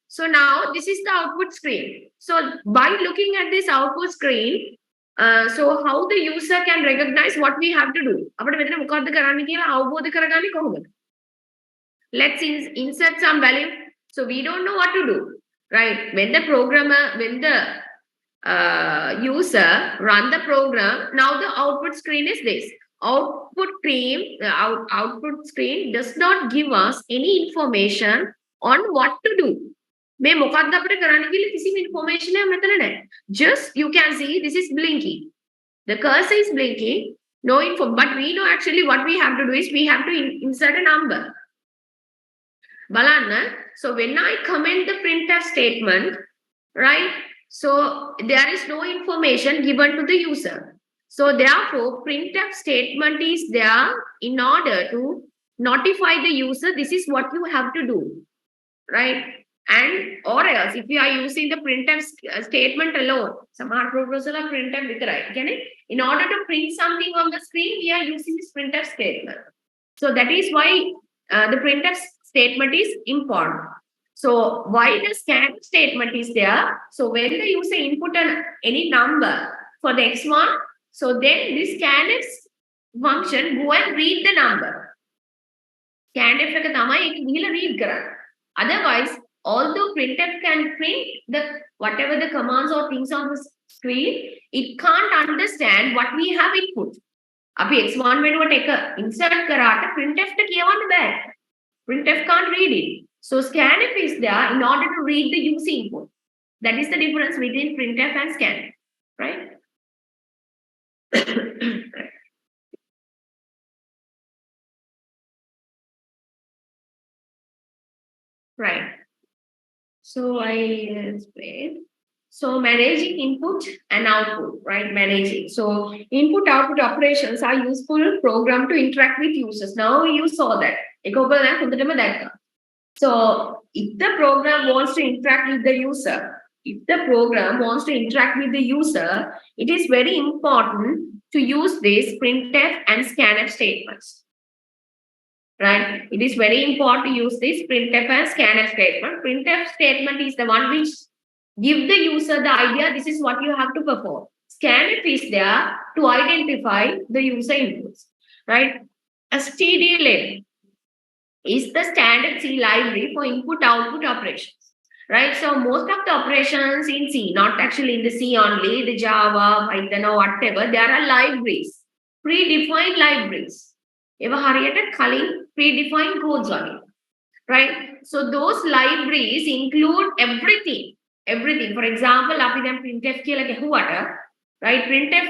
So now this is the output screen. So by looking at this output screen, so how the user can recognize what we have to do. අපිට මෙතන මොකක්ද කරන්න කියලා අවබෝධ කරගන්නේ කොහොමද? Let's insert some value. So we don't know what to do, right? When the user run the program, now the output screen is this. Output screen does not give us any information on what to do. මේ මොකක්ද අපිට කරන්න කියලා කිසිම information එකක් මෙතන නැහැ. Just you can see this is blinking. The cursor is blinking. No info, but we know actually what we have to do is we have to insert a number. බලන්න. So when I comment the printf statement, right? So there is no information given to the user. So therefore, printf statement is there in order to notify the user this is what you have to do, right? And or else if you are using the printf statement alone, සමහර programs වල printf විතරයි. කියන්නේ in order to print something on the screen, we are using this printf statement. So that is why the printf statement is important. So why the scan statement is there? So when the user input any number for the x1, so then this scanf function go and read the number. Scanf එක තමයි ඒක ගිහලා read කරන්නේ. Otherwise, although printf can print the whatever the commands or things on the screen, it can't understand what we have input. අපි x1 වෙනුවට එක insert කරාට printf ට කියවන්න බෑ. Printf can't read it. So scanf is there in order to read the user input. That is the difference between printf and scanf, right? Right. So I explain. So managing input and output, right? Managing. So input output operations are useful program to interact with users. Now you saw that. So if the program wants to interact with the user, it is very important to use these printf and scanf statements. Right? It is very important to use this printf and scanf statement. Printf statement is the one which give the user the idea this is what you have to perform. Scanf is there to identify the user inputs. Right? stdlib is the standard C library for input-output operations, right? So most of the operations in C, not actually in the C only, the Java, Python or whatever, there are libraries, predefined libraries. Predefined codes on it, right? So those libraries include everything. For example, අපි දැන් printf කියලා ගැහුවට, right? printf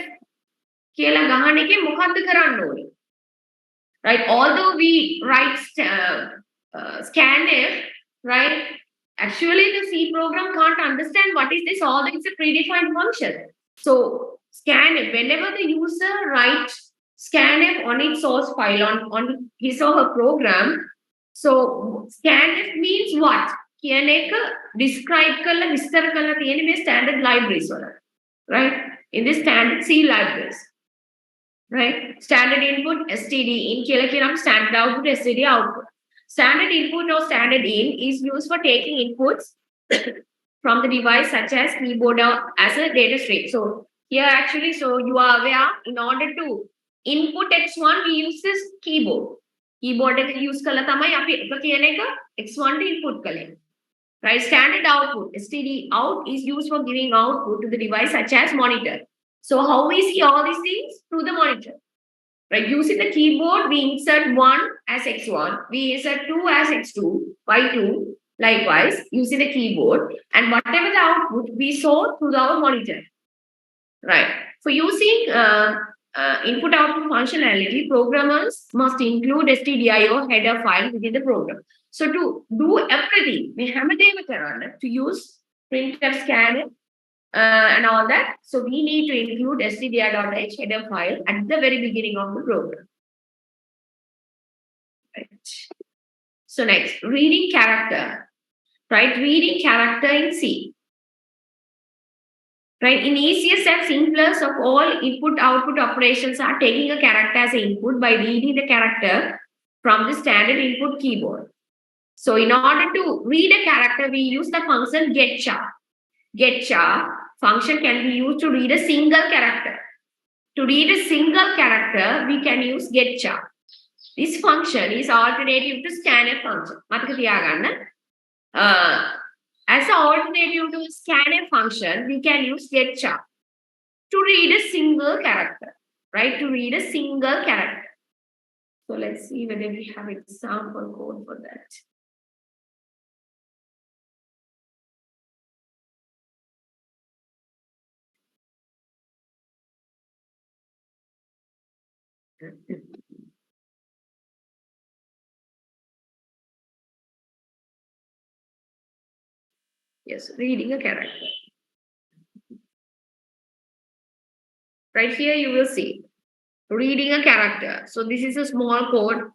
කියලා ගහන එකේ මොකක්ද කරන්න ඕනේ? Right? Although we write scanf, right? Actually, the C program can't understand what is this. All it's a predefined function. So scanf, whenever the user writes scanf on its source file on his or her program, so scanf means what? කියන එක describe කරලා විස්තර කරලා තියෙන මේ standard libraries වල, right? In the standard C libraries. Right? Standard input, std in කියලා කියනම standard output, std output. Standard input or standard in is used for taking inputs from the device such as keyboard or as a data stream. So here actually, so you are aware, in order to input x1, we use this keyboard. Keyboard එක use කළා තමයි අපි එක කියන එක x1 ට input කළේ. Right? Standard output, std out, is used for giving output to the device such as monitor. So how we see all these things? Through the monitor. Right? Using the keyboard, we insert 1 as x1, we insert 2 as x2, y2, likewise, using the keyboard, and whatever the output we saw through our monitor. Right? For using input-output functionality, programmers must include stdio header file within the program. So to do everything, we have to use printf, scanf, and all that. So we need to include stdio.h header file at the very beginning of the program. Right. So next, reading character. Right, reading character in C. Right, in easiest and simplest of all input-output operations are taking a character as an input by reading the character from the standard input keyboard. So in order to read a character, we use the function getChar. GetChar function can be used to read a single character. To read a single character, we can use getChar. This function is alternative to scanf function. As an alternative to scanf function, we can use getChar to read a single character. Right? To read a single character. So let's see whether we have example code for that. Yes, reading a character. Right here you will see reading a character. So this is a small code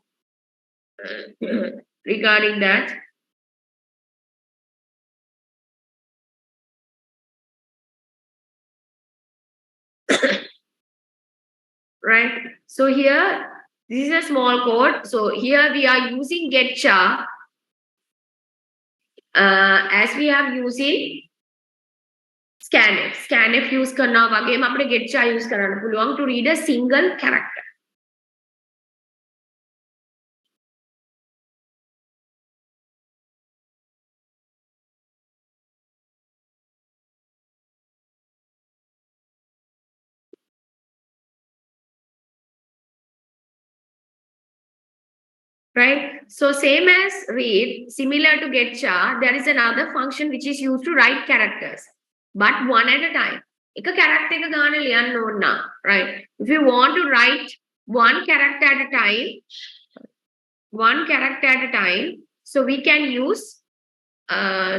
regarding that. Right. So here, this is a small code. So here we are using getChar as we are using scanf. Scanf use karna wagema apne getChar use karana puluwan to read a single character. right? So same as read, similar to getChar, there is another function which is used to write characters, but one at a time. Eka character එක ගාන ලියන්න ඕන නම්, right? If you want to write one character at a time, so we can use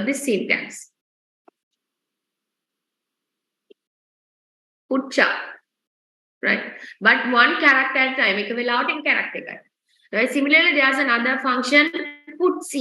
this syntax. Putcha, right? But one character at a time. Eka වෙලාවටින් character එකයි. Right? Similarly, there's another function, putC,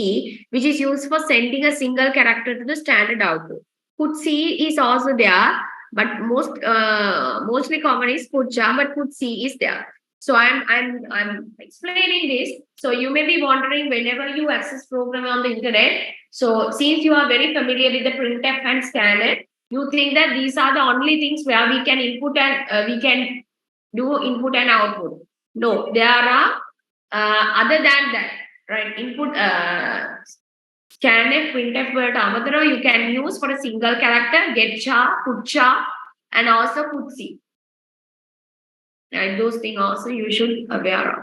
which is used for sending a single character to the standard output. putC is also there, but mostly common is putcha, but putC is there. So I'm explaining this. So you may be wondering whenever you access program on the internet. So since you are very familiar with the printf and scanf, you think that these are the only things where we can input and we can do input and output. No, there are other than that, right? Input scanf, printf, whatever you can use for a single character, getChar, putcha, and also putC. Right, those things also you should aware of.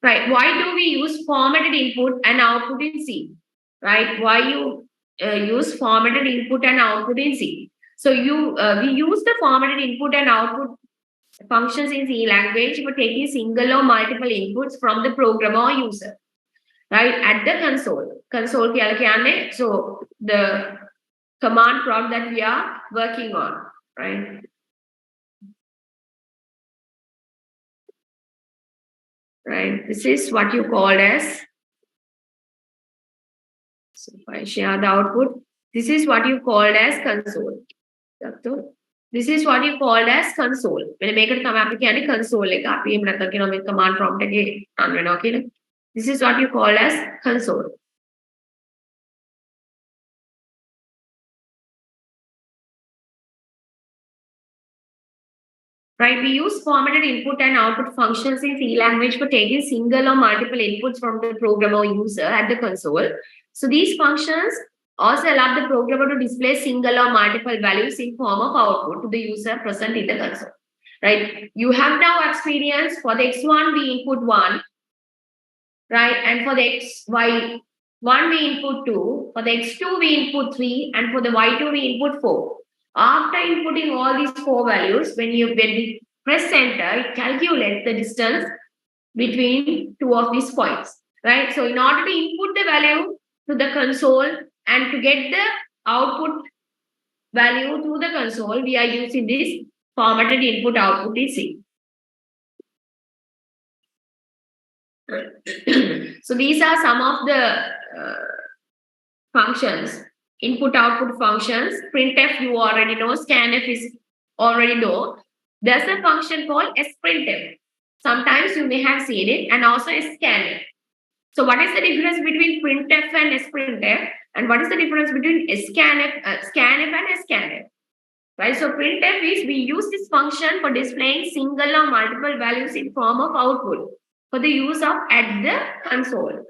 Right, why do we use formatted input and output in C? Right, why you use formatted input and output in C? So we use the formatted input and output functions in C language for taking single or multiple inputs from the programmer or user, right? At the console. So the command prompt that we are working on, right? Right. This is what you call as. So if I share the output, this is what you called as console. This is what you called as console. When I make it come up again, console command prompt again. This is what you call as console. Right, we use formatted input and output functions in C language for taking single or multiple inputs from the programmer or user at the console. So these functions also allow the programmer to display single or multiple values in form of output to the user present in the console. Right, you have now experienced for the x1 we input 1, right, and for the y1 we input 2, for the x2 we input 3, and for the y2 we input 4. After inputting all these 4 values, when we press enter, it calculates the distance between 2 of these points, right? So in order to input the value to the console and to get the output value to the console, we are using this formatted input output in C. So these are some of the functions. Input output functions. Printf you already know, scanf is already know. There's a function called sprintf. Sometimes you may have seen it, and also scanf. So what is the difference between printf and sprintf, and what is the difference between scanf and scanf? Right. So printf is we use this function for displaying single or multiple values in form of output for the use of at the console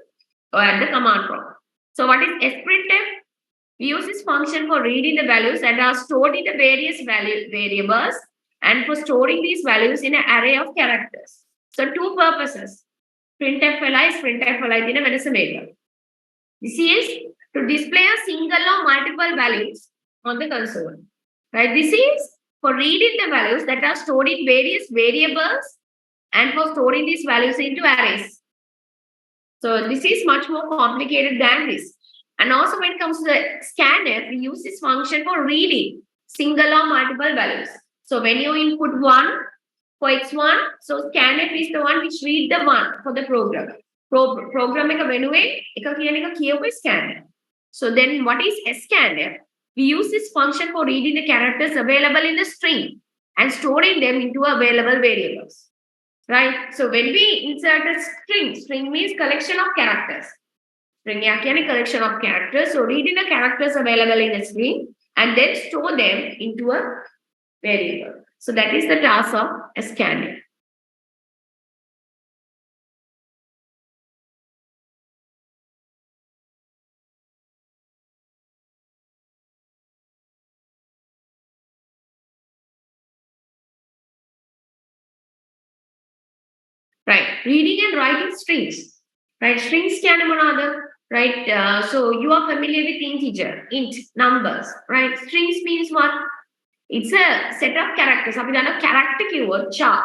or at the command prompt. So what is sprintf? We use this function for reading the values that are stored in the various variables and for storing these values in an array of characters. So two purposes. Printf is printf in a maker. This is to display a single or multiple values on the console. Right? This is for reading the values that are stored in various variables and for storing these values into arrays. So this is much more complicated than this. And also when it comes to the scanf, we use this function for reading single or multiple values. So when you input 1 for x1, so scanf is the one which read the 1 for the program. Program එක වෙනුවෙන් එක කියන එක කියවුවේ scanf. So then what is scanf? We use this function for reading the characters available in the string and storing them into available variables. Right? So when we insert a string means collection of characters. String a collection of characters. So reading the characters available in the string and then store them into a variable. So that is the task of scanf. right? Reading and writing strings, right? Strings can be another, right? So you are familiar with integer, int, numbers, right? Strings means what? It's a set of characters. අපි දන්න character keyword char.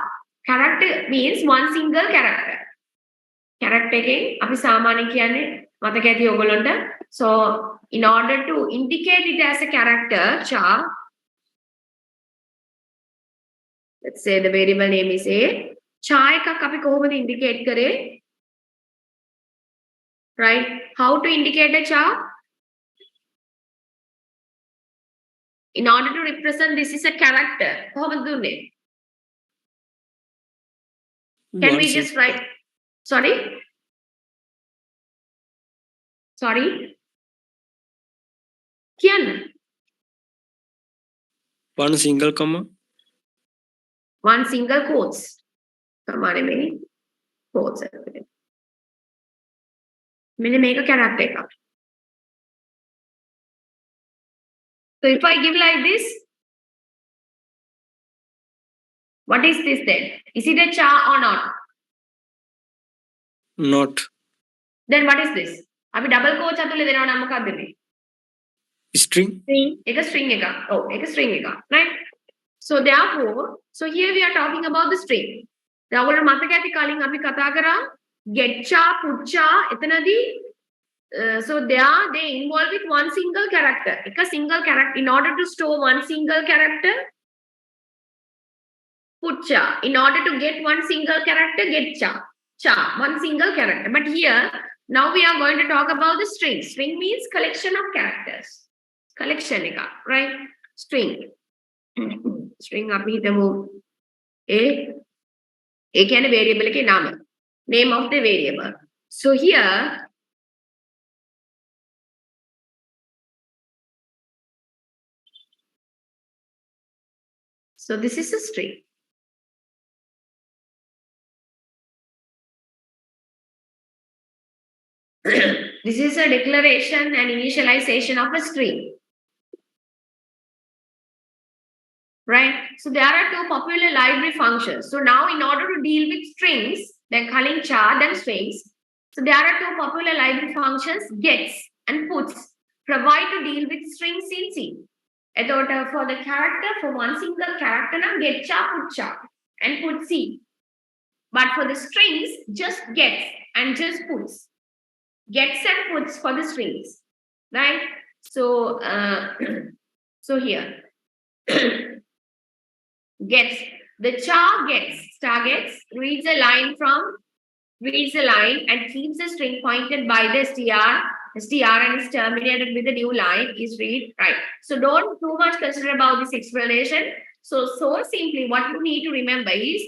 Character means one single character. Character එකෙන් අපි සාමාන්‍යයෙන් කියන්නේ මතක ඇති ඔයගොල්ලන්ට. So in order to indicate it as a character char, let's say the variable name is a. char එකක් අපි කොහොමද indicate කරේ? Right? How to indicate a char? In order to represent this is a character. කොහොමද දුන්නේ? Can we just write? Sorry? Sorry? කියන්න. One single comma. One single quotes. Comma නෙමෙයි. Quotes එකකට. මෙන්න මේක character එකක්. So if I give like this, what is this then? Is it a char or not? Not. Then what is this? අපි double quotes අතුලේ දෙනවා නම් මොකක්ද මේ? String. String. එක string එකක්. Oh, එක string එකක්. Right? So therefore, so here we are talking about the string. දැන් ඔයගොල්ලෝ මතක ඇති කලින් අපි කතා කරා get char, put char එතනදී so they involve with one single character. A single character. In order to store one single character, put char. In order to get one single character, get char. Char, one single character. But here, now we are going to talk about the string. String means collection of characters. Collection, right? String. String අපි හිතමු ඒ කියන්නේ variable එකේ නම. Name of the variable. So here so this is a string. This is a declaration and initialization of a string. Right? So there are two popular library functions. So now in order to deal with strings, they're calling char and strings. So there are two popular library functions, gets and puts, provide to deal with strings in C. For the character, for one single character, now get char, and put C. But for the strings, just gets and just puts. Gets and puts for the strings. Right? So, so here. Gets, the char gets, star gets, reads a line and keeps the string pointed by the str and is terminated with a new line is read, right? So don't too much consider about this explanation. So simply what you need to remember is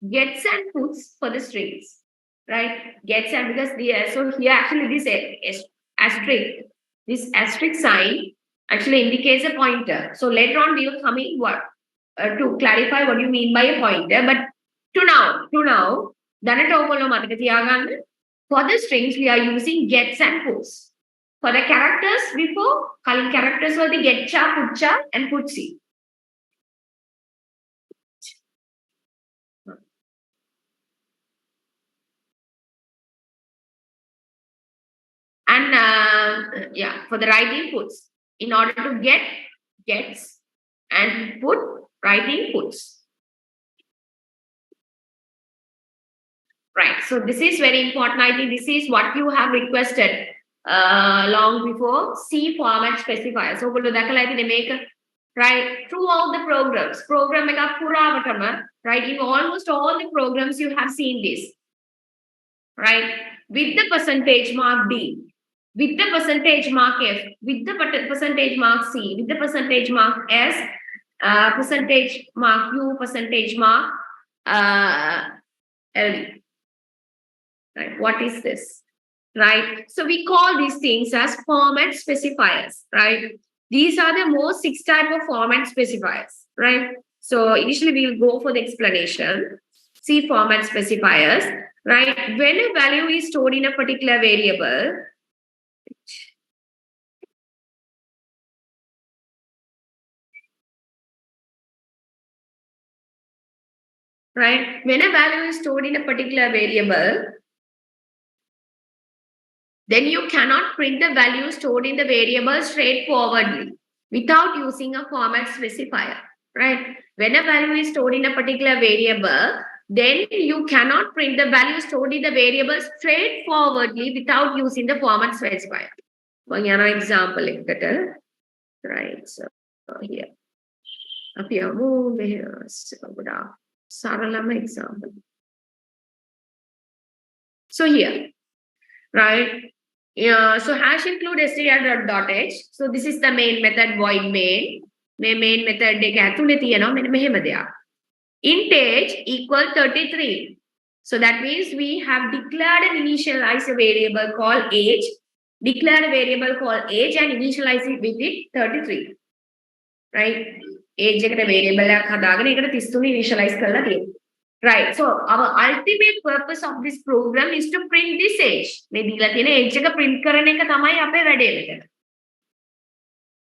gets and puts for the strings, right? Gets and because so here actually this asterisk sign actually indicates a pointer. So later on we will come in to clarify what you mean by a pointer. But to now, for the strings we are using gets and puts. For the characters before, calling characters were the get char, put char, and put C. And for the writing puts. In order to get, gets, and put, writing puts. Right. So this is very important. I think this is what you have requested long before. C format specifier. So they make right throughout the programs. Program right? In almost all the programs you have seen this. Right? With the percentage mark D, with the percentage mark F, with the percentage mark C, with the percentage mark S, percentage mark U, percentage mark LD. Right? What is this? Right? So we call these things as format specifiers, right? These are the most 6 type of format specifiers, right? So initially we will go for the explanation. See format specifiers, right? When a value is stored in a particular variable, right? When a value is stored in a particular variable, then you cannot print the value stored in the variable straightforwardly without using a format specifier, right? When a value is stored in a particular variable, then you cannot print the value stored in the variable straightforwardly without using the format specifier. One example, right? So here, up here, move here, Saralama example. So here, right? Yeah, so hash include str.h. So this is the main method, void main. Main method එක ඇතුලේ තියෙනවා මෙන්න මෙහෙම දෙයක්. Int age equal 33. So that means we have declared an initialize a variable called age, declare a variable called age and initialize it with it 33. Right? Age එකට variable එකක් හදාගෙන ඒකට 33 initialize කරලා තියෙනවා. Right. So our ultimate purpose of this program is to print this age. මේ දීලා තියෙන age එක print කරන එක තමයි අපේ වැඩේ මෙතන.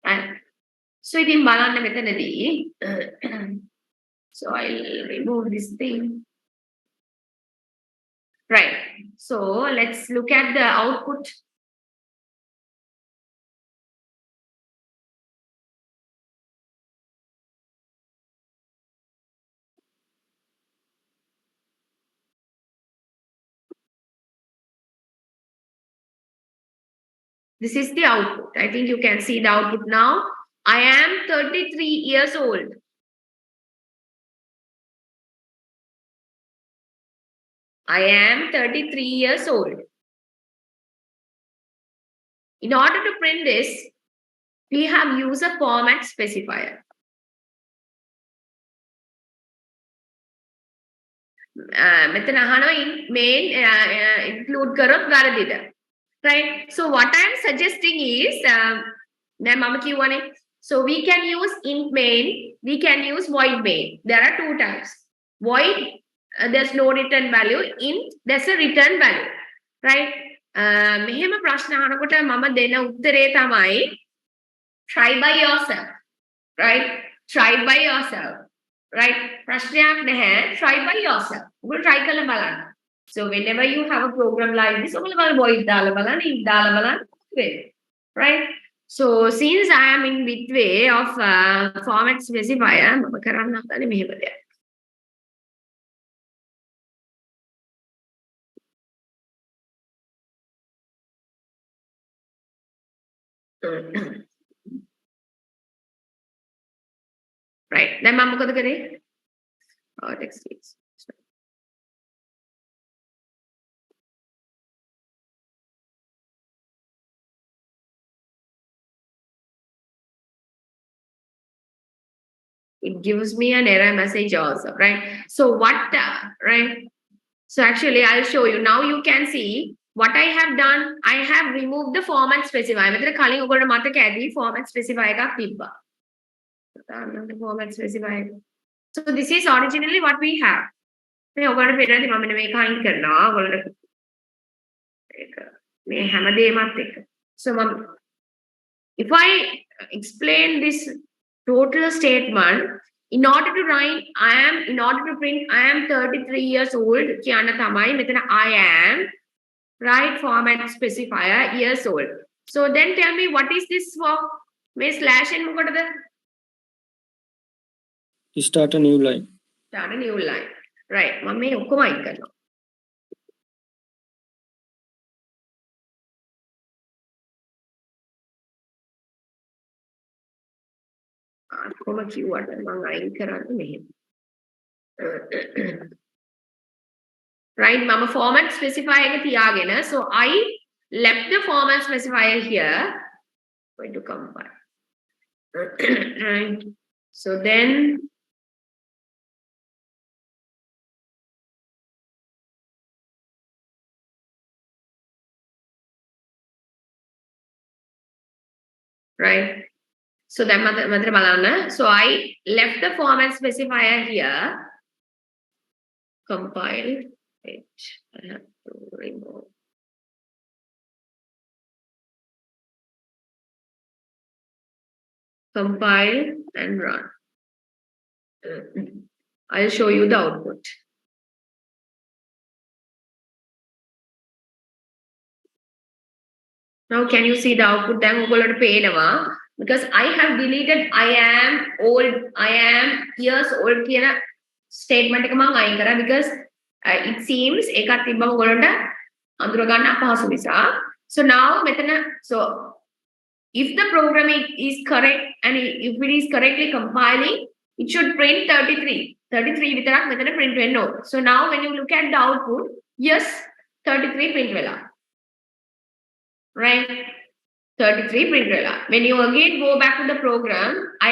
Right. So ඉතින් බලන්න මෙතනදී so I'll remove this thing. Right. So let's look at the output. This is the output. I think you can see the output now. I am 33 years old. I am 33 years old. In order to print this, we have used a format specifier. මෙතන අහනවා main include කරොත් වැරදිද? Right? So what I'm suggesting is දැන් මම කියවනේ, so we can use int main, we can use void main. There are two types. Void, there's no return value. Int, there's a return value. Right? මෙහෙම ප්‍රශ්න අහනකොට මම දෙන උත්තරේ තමයි try by yourself. Right? Try by yourself. Right? ප්‍රශ්නයක් නැහැ. Try by yourself. ඔබ try කරලා බලන්න. So whenever you have a program like this, ඔබලා void දාලා බලන්න, int දාලා බලන්න. Right? So since I am in midway of format specifier, මම කරන්න හදන්නේ මෙහෙම දෙයක්. Right. දැන් මම මොකද කරේ? text is. It gives me an error message also, right? So what, right? So actually, I'll show you. Now you can see what I have done. I have removed the format specifier. මෙතන කලින් ඔයගොල්ලෝ මතක ඇති format specifier එකක් තිබ්බා. The format specifier. So this is originally what we have. මේ ඔයගොල්ලෝ පෙරදී මම මෙන්න මේක අයින් කරනවා. ඔයගොල්ලෝ ඒක මේ හැමදේමත් එක්ක. So if I explain this total statement, in order to print I am 33 years old, කියන්න තමයි මෙතන I am, right, format specifier years old. So then tell me what is this for? මේ slash n මොකටද? Start a new line. Start a new line. Right. මම මේ ඔක්කොම අයින් කරනවා. කොහොම කිව්වට මම අයින් කරන්නේ මෙහෙම. Right, mama format specifier එක තියාගෙන, so I left the format specifier here. Going to compile. Right. So then right. So then so I left the format specifier here. Compile it. I have to remove. Compile and run. I'll show you the output. Now, can you see the output? Then because I have deleted I am old, I am years old statement because it seems so now so if the program is correct and if it is correctly compiling, it should print 33. 33 with print no. So now when you look at the output, yes, 33 print vela. Right? 33 print vela. When you again go back to the program, I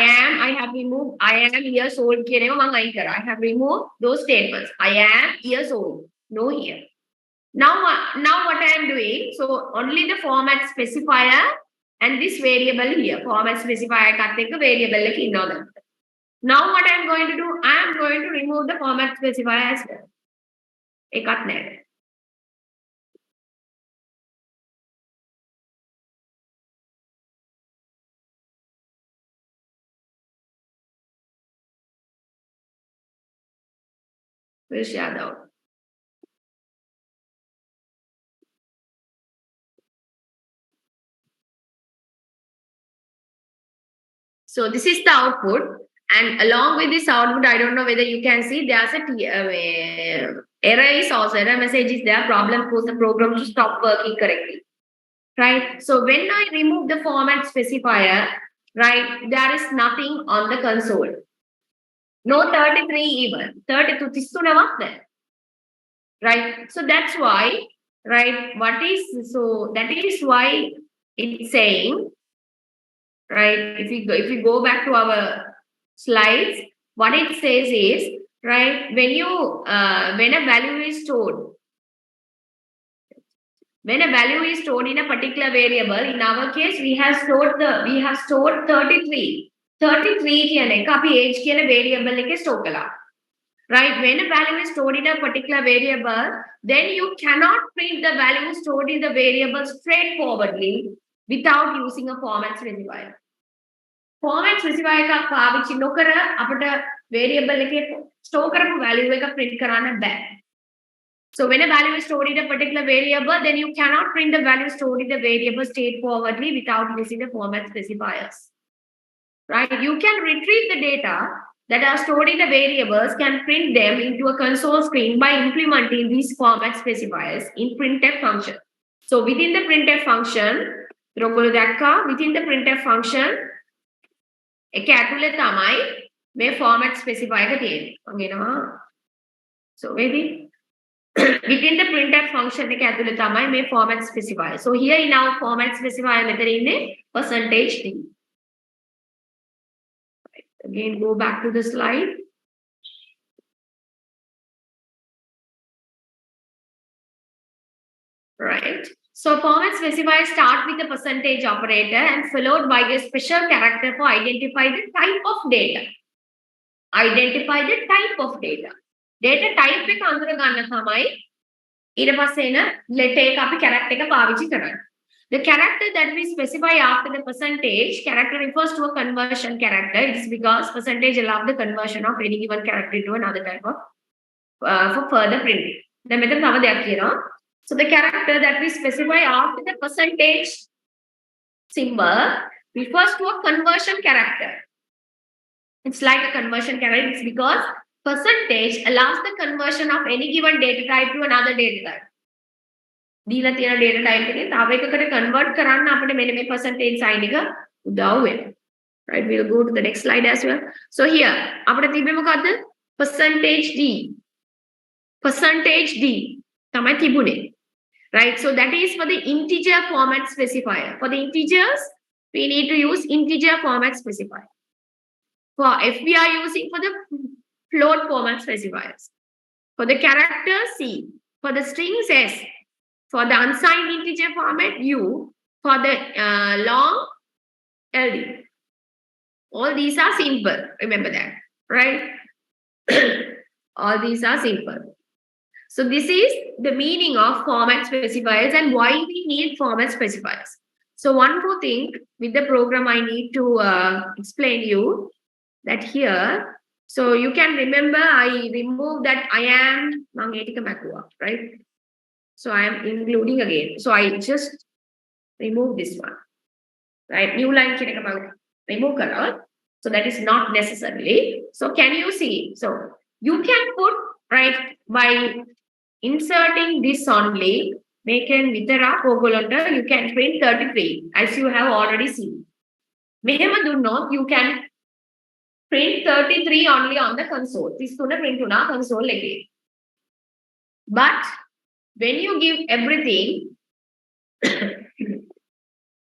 have removed I am years old. I have removed those statements. I am years old. No here. Now what I am doing, so only the format specifier and this variable here, format specifier variable. Now what I am going to do, I am going to remove the format specifier as well. We'll share that out. So this is the output, and along with this output, I don't know whether you can see there's a error is also error message is there. Problem caused the program to stop working correctly, right? So when I remove the format specifier, right, there is nothing on the console. No 33 even 32 there, right? So that's why, right? That is why it's saying. Right, if we go back to our slides, what it says is, right, when a value is stored in a particular variable, in our case we have stored 33 age variable store right. When a value is stored in a particular variable, then you cannot print the value stored in the variable straightforwardly without using a format specifier. Format specifier का पाविච්චි නොකර අපිට variable එකේ store කරපු value එක print කරන්න බෑ. So when a value is stored in a particular variable, then you cannot print the value stored in the variable straightforwardly without using the format specifiers. Right? You can retrieve the data that are stored in the variables, can print them into a console screen by implementing these format specifiers in printf function. So within the printf function, within the printf function, may format specifier so maybe within the printf function may format specifier. So here in our format specifier method in %d. Again, go back to the slide. Right. So format specifier start with the percentage operator and followed by a special character for identify the type of data. Identify the type of data. Data type එක අඳුර ගන්න තමයි ඊට පස්සේ එන letter එක අපි character එක පාවිච්චි කරන්නේ. The character that we specify after the percentage character refers to a conversion character. It is because percentage allows the conversion of any given character into another type of for further printing. The method තව දෙයක් කියනවා. So the character that we specify after the percentage symbol refers to a conversion character. It's like a conversion character. It's because percentage allows the conversion of any given data type to another data type. දීලා තියෙන data type එකේ තව එකකට convert කරන්න අපිට මෙන්න මේ percentage sign එක උදව් වෙනවා. Right, we'll go to the next slide as well. So here අපිට තිබෙන්නේ මොකද්ද? percentage D තමයි තිබුණේ. Right, so that is for the integer format specifier. For the integers, we need to use integer format specifier. For F, we are using for the float format specifiers. For the character C, for the strings S, for the unsigned integer format U, for the long LD. All these are simple. Remember that, right? All these are simple. So this is the meaning of format specifiers and why we need format specifiers. So one more thing with the program I need to explain you that here So you can remember I removed that I am right? So I am including again. So I just remove this one, right? New line remove color. So that is not necessarily. So can you see? So you can put, right, by inserting this only, make an vitara pogolanta, you can print 33 as you have already seen. Mehema do not, you can print 33 only on the console. This is print on the console again. But when you give everything,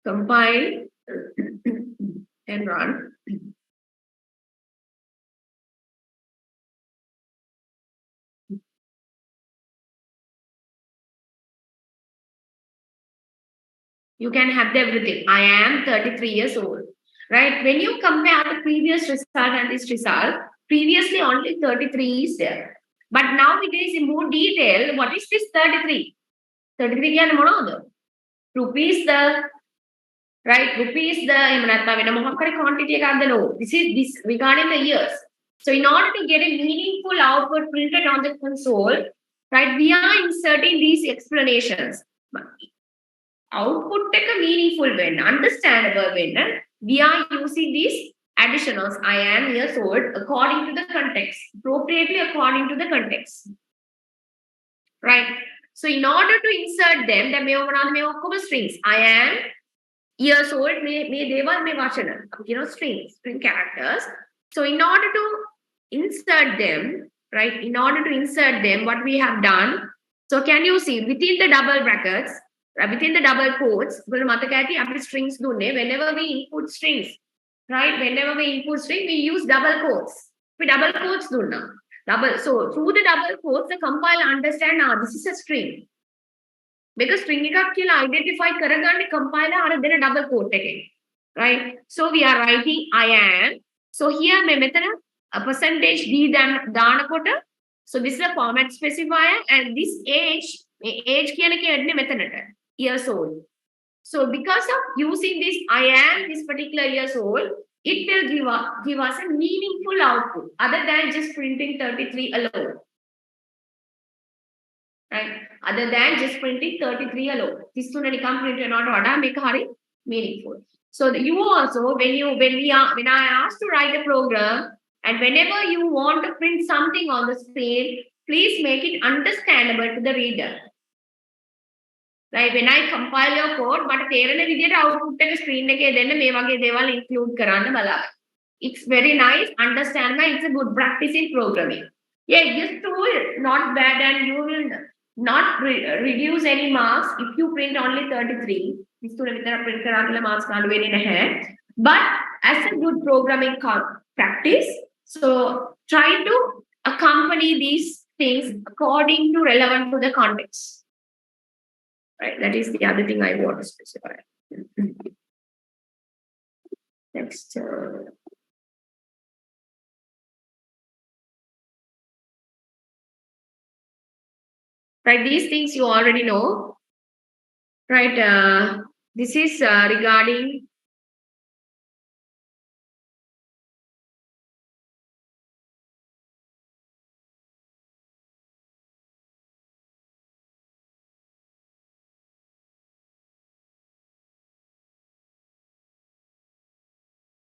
compile and run. You can have everything. I am 33 years old, right? When you compare the previous result and this result, previously only 33 is there. But now it is in more detail. What is this 33? 33 is rupees the, right? Rupees the quantity low. This is this regarding the years. So in order to get a meaningful output printed on the console, right, we are inserting these explanations. Output take a meaningful when, understandable when, we are using these additionals. I am years old according to the context, appropriately according to the context. Right? So in order to insert them, the may strings. I am years old, strings, string characters. So in order to insert them, right? In order to insert them, what we have done. So can you see within the double brackets, within the double quotes, strings whenever we input strings, right? Whenever we input string, we use double quotes. We double quotes double. So through the double quotes, the compiler understand this is a string. Because string identify karagani compiler are then a double quote again. Right? So we are writing I am. So here a percentage D than dana quota. So this is a format specifier and this age years old. So because of using this I am this particular years old, it will give us a meaningful output other than just printing 33 alone. Right? Other than just printing 33 alone. This one can print not order make meaningful. So you also when I asked to write a program and whenever you want to print something on the screen, please make it understandable to the reader. Right? When I compile your code, but output the screen then include it's very nice, understand that it's a good practice in programming. Yeah, this tool not bad and you will not reduce any marks if you print only 33. But as a good programming practice, so try to accompany these things according to relevant to the context. Right, that is the other thing I want to specify. Next. Right, these things you already know. Right, this is regarding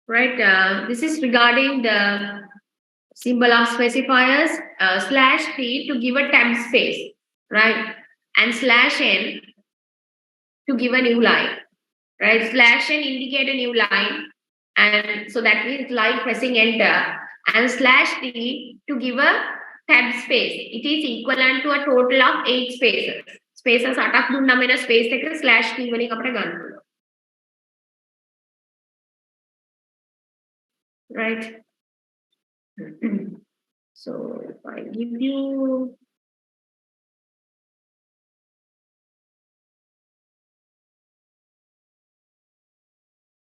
right, this is regarding the symbol of specifiers /t to give a temp space, right, and /n to give a new line, right? /n indicate a new line, and so that means like pressing enter, and /t to give a tab space. It is equivalent to a total of 8 spaces. Spaces attack dunna mena space එක /t වලින් අපිට ගන්න පුළුවන්. Right. So if I give you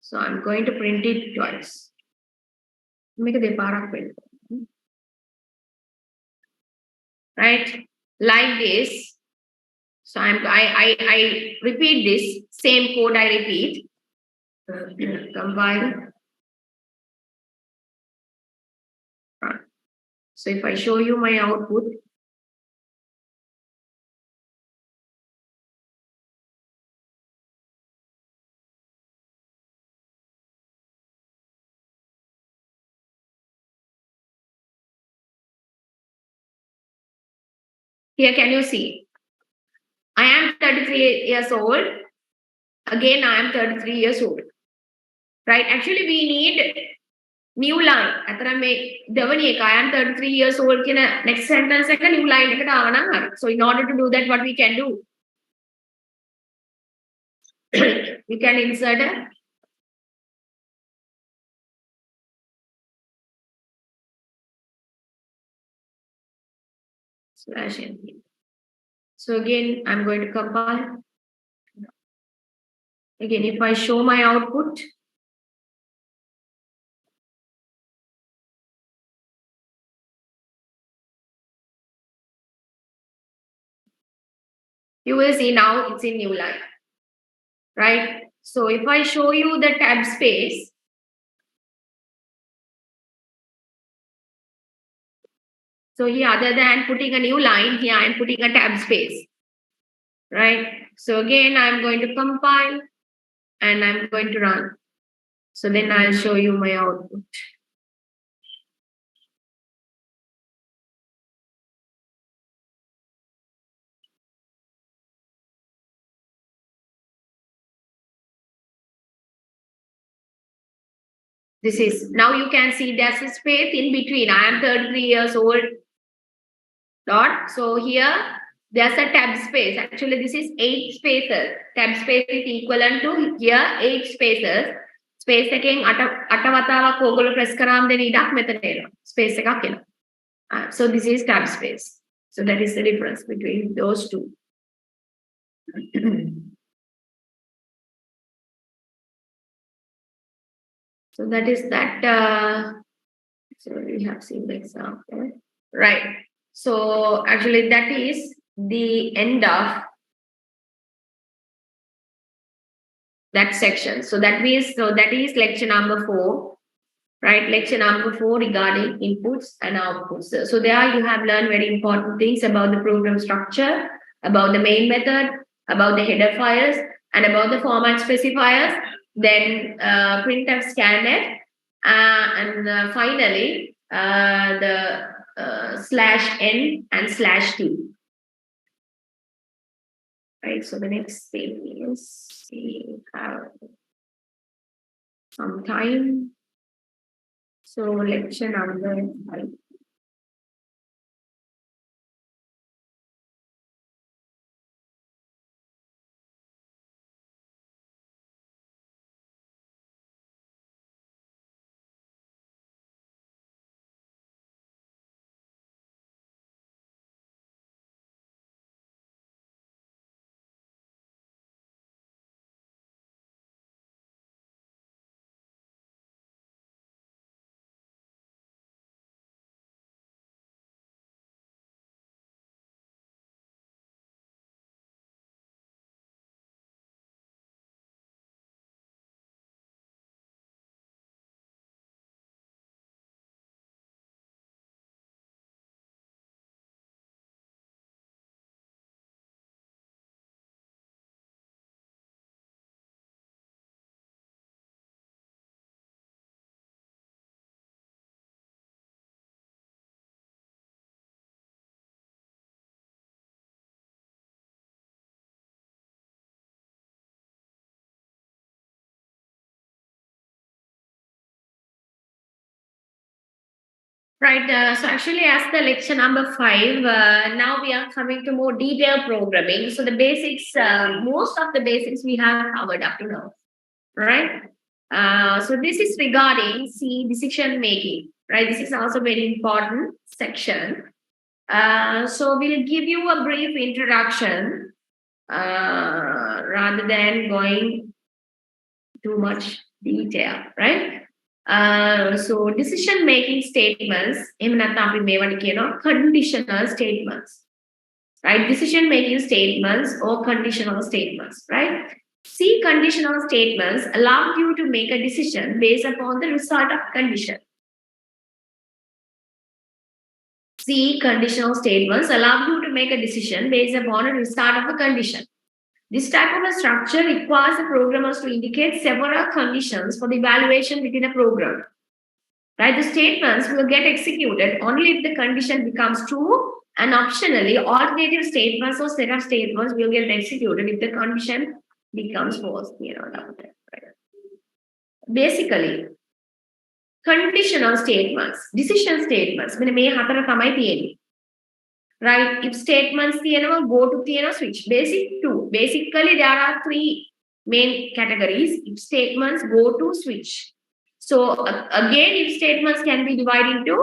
so I'm going to print it twice. Make a print. Right, like this. So I repeat this same code. I repeat. Combine. So if I show you my output, here can you see? I am 33 years old. Again, I am 33 years old. Right? Actually, we need new line. I am 33 years old. Next sentence, a new line. So in order to do that, what we can do? We can insert a slash NP. So again, I'm going to compile. Again, if I show my output, you will see now it's in new line, right? So if I show you the tab space, so here other than putting a new line, here I'm putting a tab space, right? So again, I'm going to compile and I'm going to run. So then I'll show you my output. This is, now you can see there's a space in between. I am 33 years old, dot. So here, there's a tab space. Actually, this is 8 spaces. Tab space is equivalent to here 8 spaces. Space එකෙන් අට වතාවක් ඕගොල්ලෝ press කරාම දෙන ඉඩක් මෙතන එනවා. Space එකක් එනවා. So this is tab space. So that is the difference between those two. So that is that. So we have seen the example, right? So actually, that is the end of that section. So that means, so that is lecture number 4, right? Lecture number 4 regarding inputs and outputs. So there you have learned very important things about the program structure, about the main method, about the header files, and about the format specifiers, then printf, scanf, and finally the /n and /t. Right, so the next thing is we have some time. So lecture number 5. Right, so actually as the lecture number 5, now we are coming to more detailed programming. So the basics, most of the basics we have covered up to now, right? So this is regarding C, decision making, right? This is also very important section. So we'll give you a brief introduction rather than going too much detail, right? So decision making statements, conditional statements, right? Decision making statements or conditional statements, right? C, conditional statements allow you to make a decision based upon the result of condition. C, conditional statements allow you to make a decision based upon a result of a condition. This type of a structure requires the programmers to indicate several conditions for the evaluation within a program. Right? The statements will get executed only if the condition becomes true, and optionally, alternative statements or set of statements will get executed if the condition becomes false. Basically, conditional statements, decision statements. Right? If statements go to switch. Basic two. Basically, there are three main categories. If statements go to switch. So again, if statements can be divided into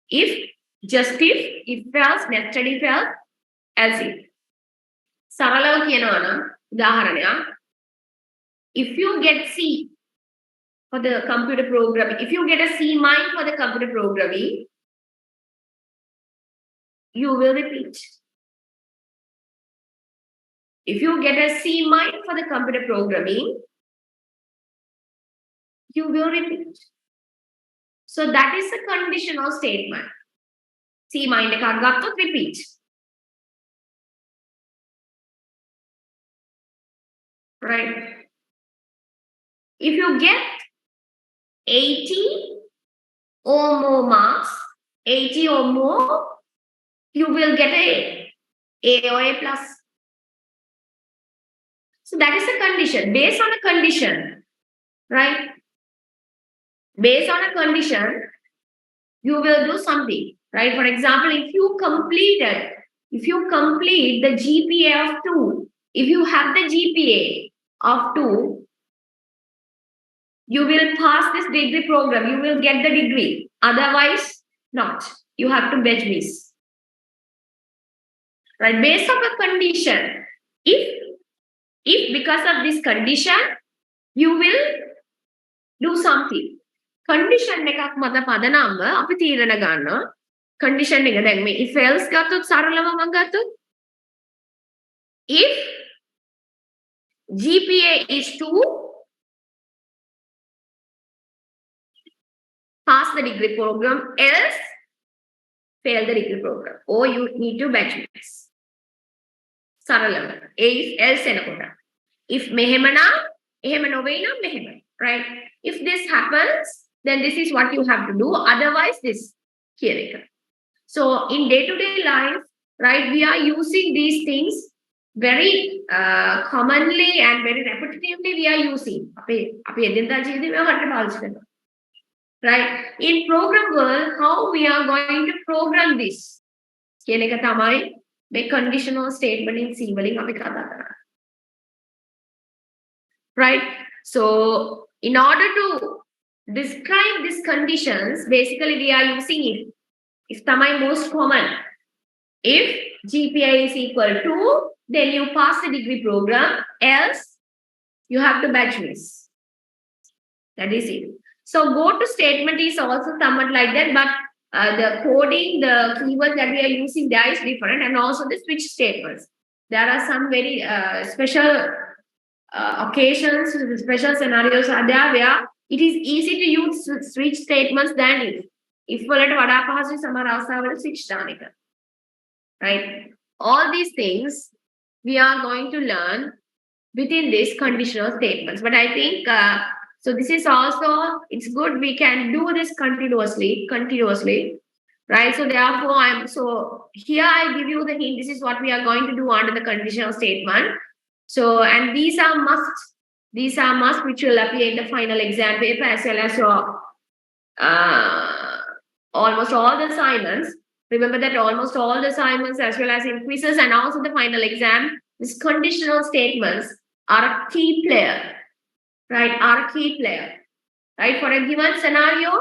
if, just if else, nested if else, else if. Saralav kiyanana, udaharanaya. If you get C for the computer programming, if you get a C mine for the computer programming, you will repeat. If you get a C mine for the computer programming, you will repeat. So that is a conditional statement. C mine ekak repeat. Right? If you get 80 or more marks, 80 or more, you will get A or A plus. So that is a condition. Based on a condition, right? Based on a condition, you will do something, right? For example, if you complete the GPA of 2, if you have the GPA of 2, you will pass this degree program, you will get the degree. Otherwise, not. You have to batch miss. Right? Based on a condition, if because of this condition, you will do something. Condition එකක් මත පදනම්ව අපි තීරණ ගන්නවා. Condition එක දැන් මේ if else ගත්තොත් සරලව මම ගත්තොත් if GPA is 2, pass the degree program, else fail the degree program, or you need to batch miss. සරලව. if else එනකොට. if මෙහෙම නම් එහෙම නොවේ නම් මෙහෙම. Right? If this happens, then this is what you have to do. Otherwise, this here. So in day-to-day life, right, we are using these things very commonly and very repetitively. We are using. Right? In program world, how we are going to program this? Make conditional statement in C. Right? So in order to describe these conditions, basically we are using if. If tamai most common. If GPA is equal to, then you pass the degree program, else you have to batch miss. That is it. So go to statement is also somewhat like that, but the coding, the keywords that we are using there is different, and also the switch statements. There are some very special occasions, special scenarios are there where it is easy to use switch statements than if. If වලට වඩා පහසුයි සමහර අවස්ථාවල switch දාන එක. Right? All these things we are going to learn within these conditional statements. But I think so this is also, it's good we can do this continuously, right? So therefore here I give you the hint. This is what we are going to do under the conditional statement. So, and these are must which will appear in the final exam paper as well as your almost all the assignments. Remember that almost all the assignments as well as in quizzes and also the final exam, these conditional statements are a key player, right? Right? For a given scenario,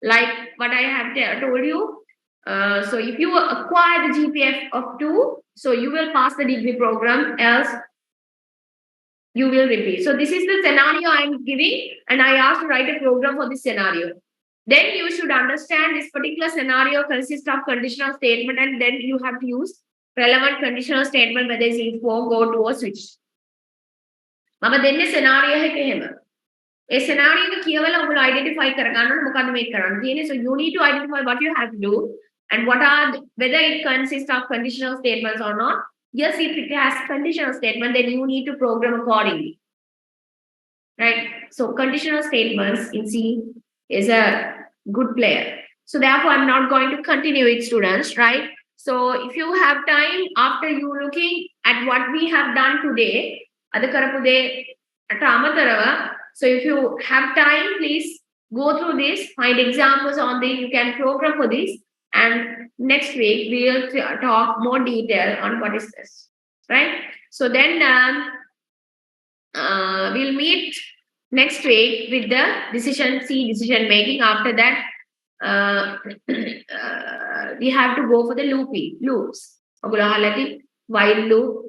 like what I have told you, so if you acquire the GPA of 2, so you will pass the degree program, else you will repeat. So this is the scenario I'm giving, and I asked to write a program for this scenario. Then you should understand this particular scenario consists of conditional statement, and then you have to use relevant conditional statement, whether it's if, for, go to, or switch. Mama denne scenario එක එහෙම. ඒ scenario එක කියවලා ඔයගොල්ලෝ identify කරගන්න ඕනේ මොකද්ද මේක කරන්න තියෙන්නේ. So you need to identify what you have to do. and whether it consists of conditional statements or not. Yes, if it has conditional statement, then you need to program accordingly. Right? So conditional statements in C is a good player. So therefore, I'm not going to continue it, students, right? So if you have time after you looking at what we have done today, so if you have time, please go through this, find examples on this, you can program for this, and next week we will talk more detail on what is this, right? So then we'll meet next week with the decision making. After that, we have to go for the loops. While loop,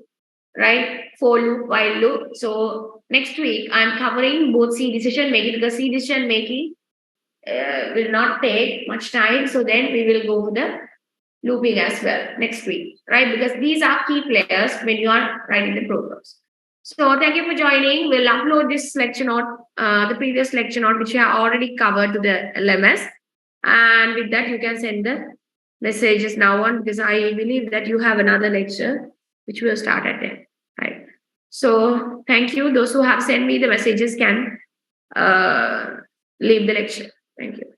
right? For loop, while loop. So next week, I'm covering both C decision making, because C decision making will not take much time. So then we will go for the looping as well next week, right? Because these are key players when you are writing the programs. So thank you for joining. We'll upload this lecture note, the previous lecture note, which I have already covered to the LMS. And with that, you can send the messages now on, because I believe that you have another lecture which will start at 10, right? So thank you. Those who have sent me the messages can leave the lecture. Thank you.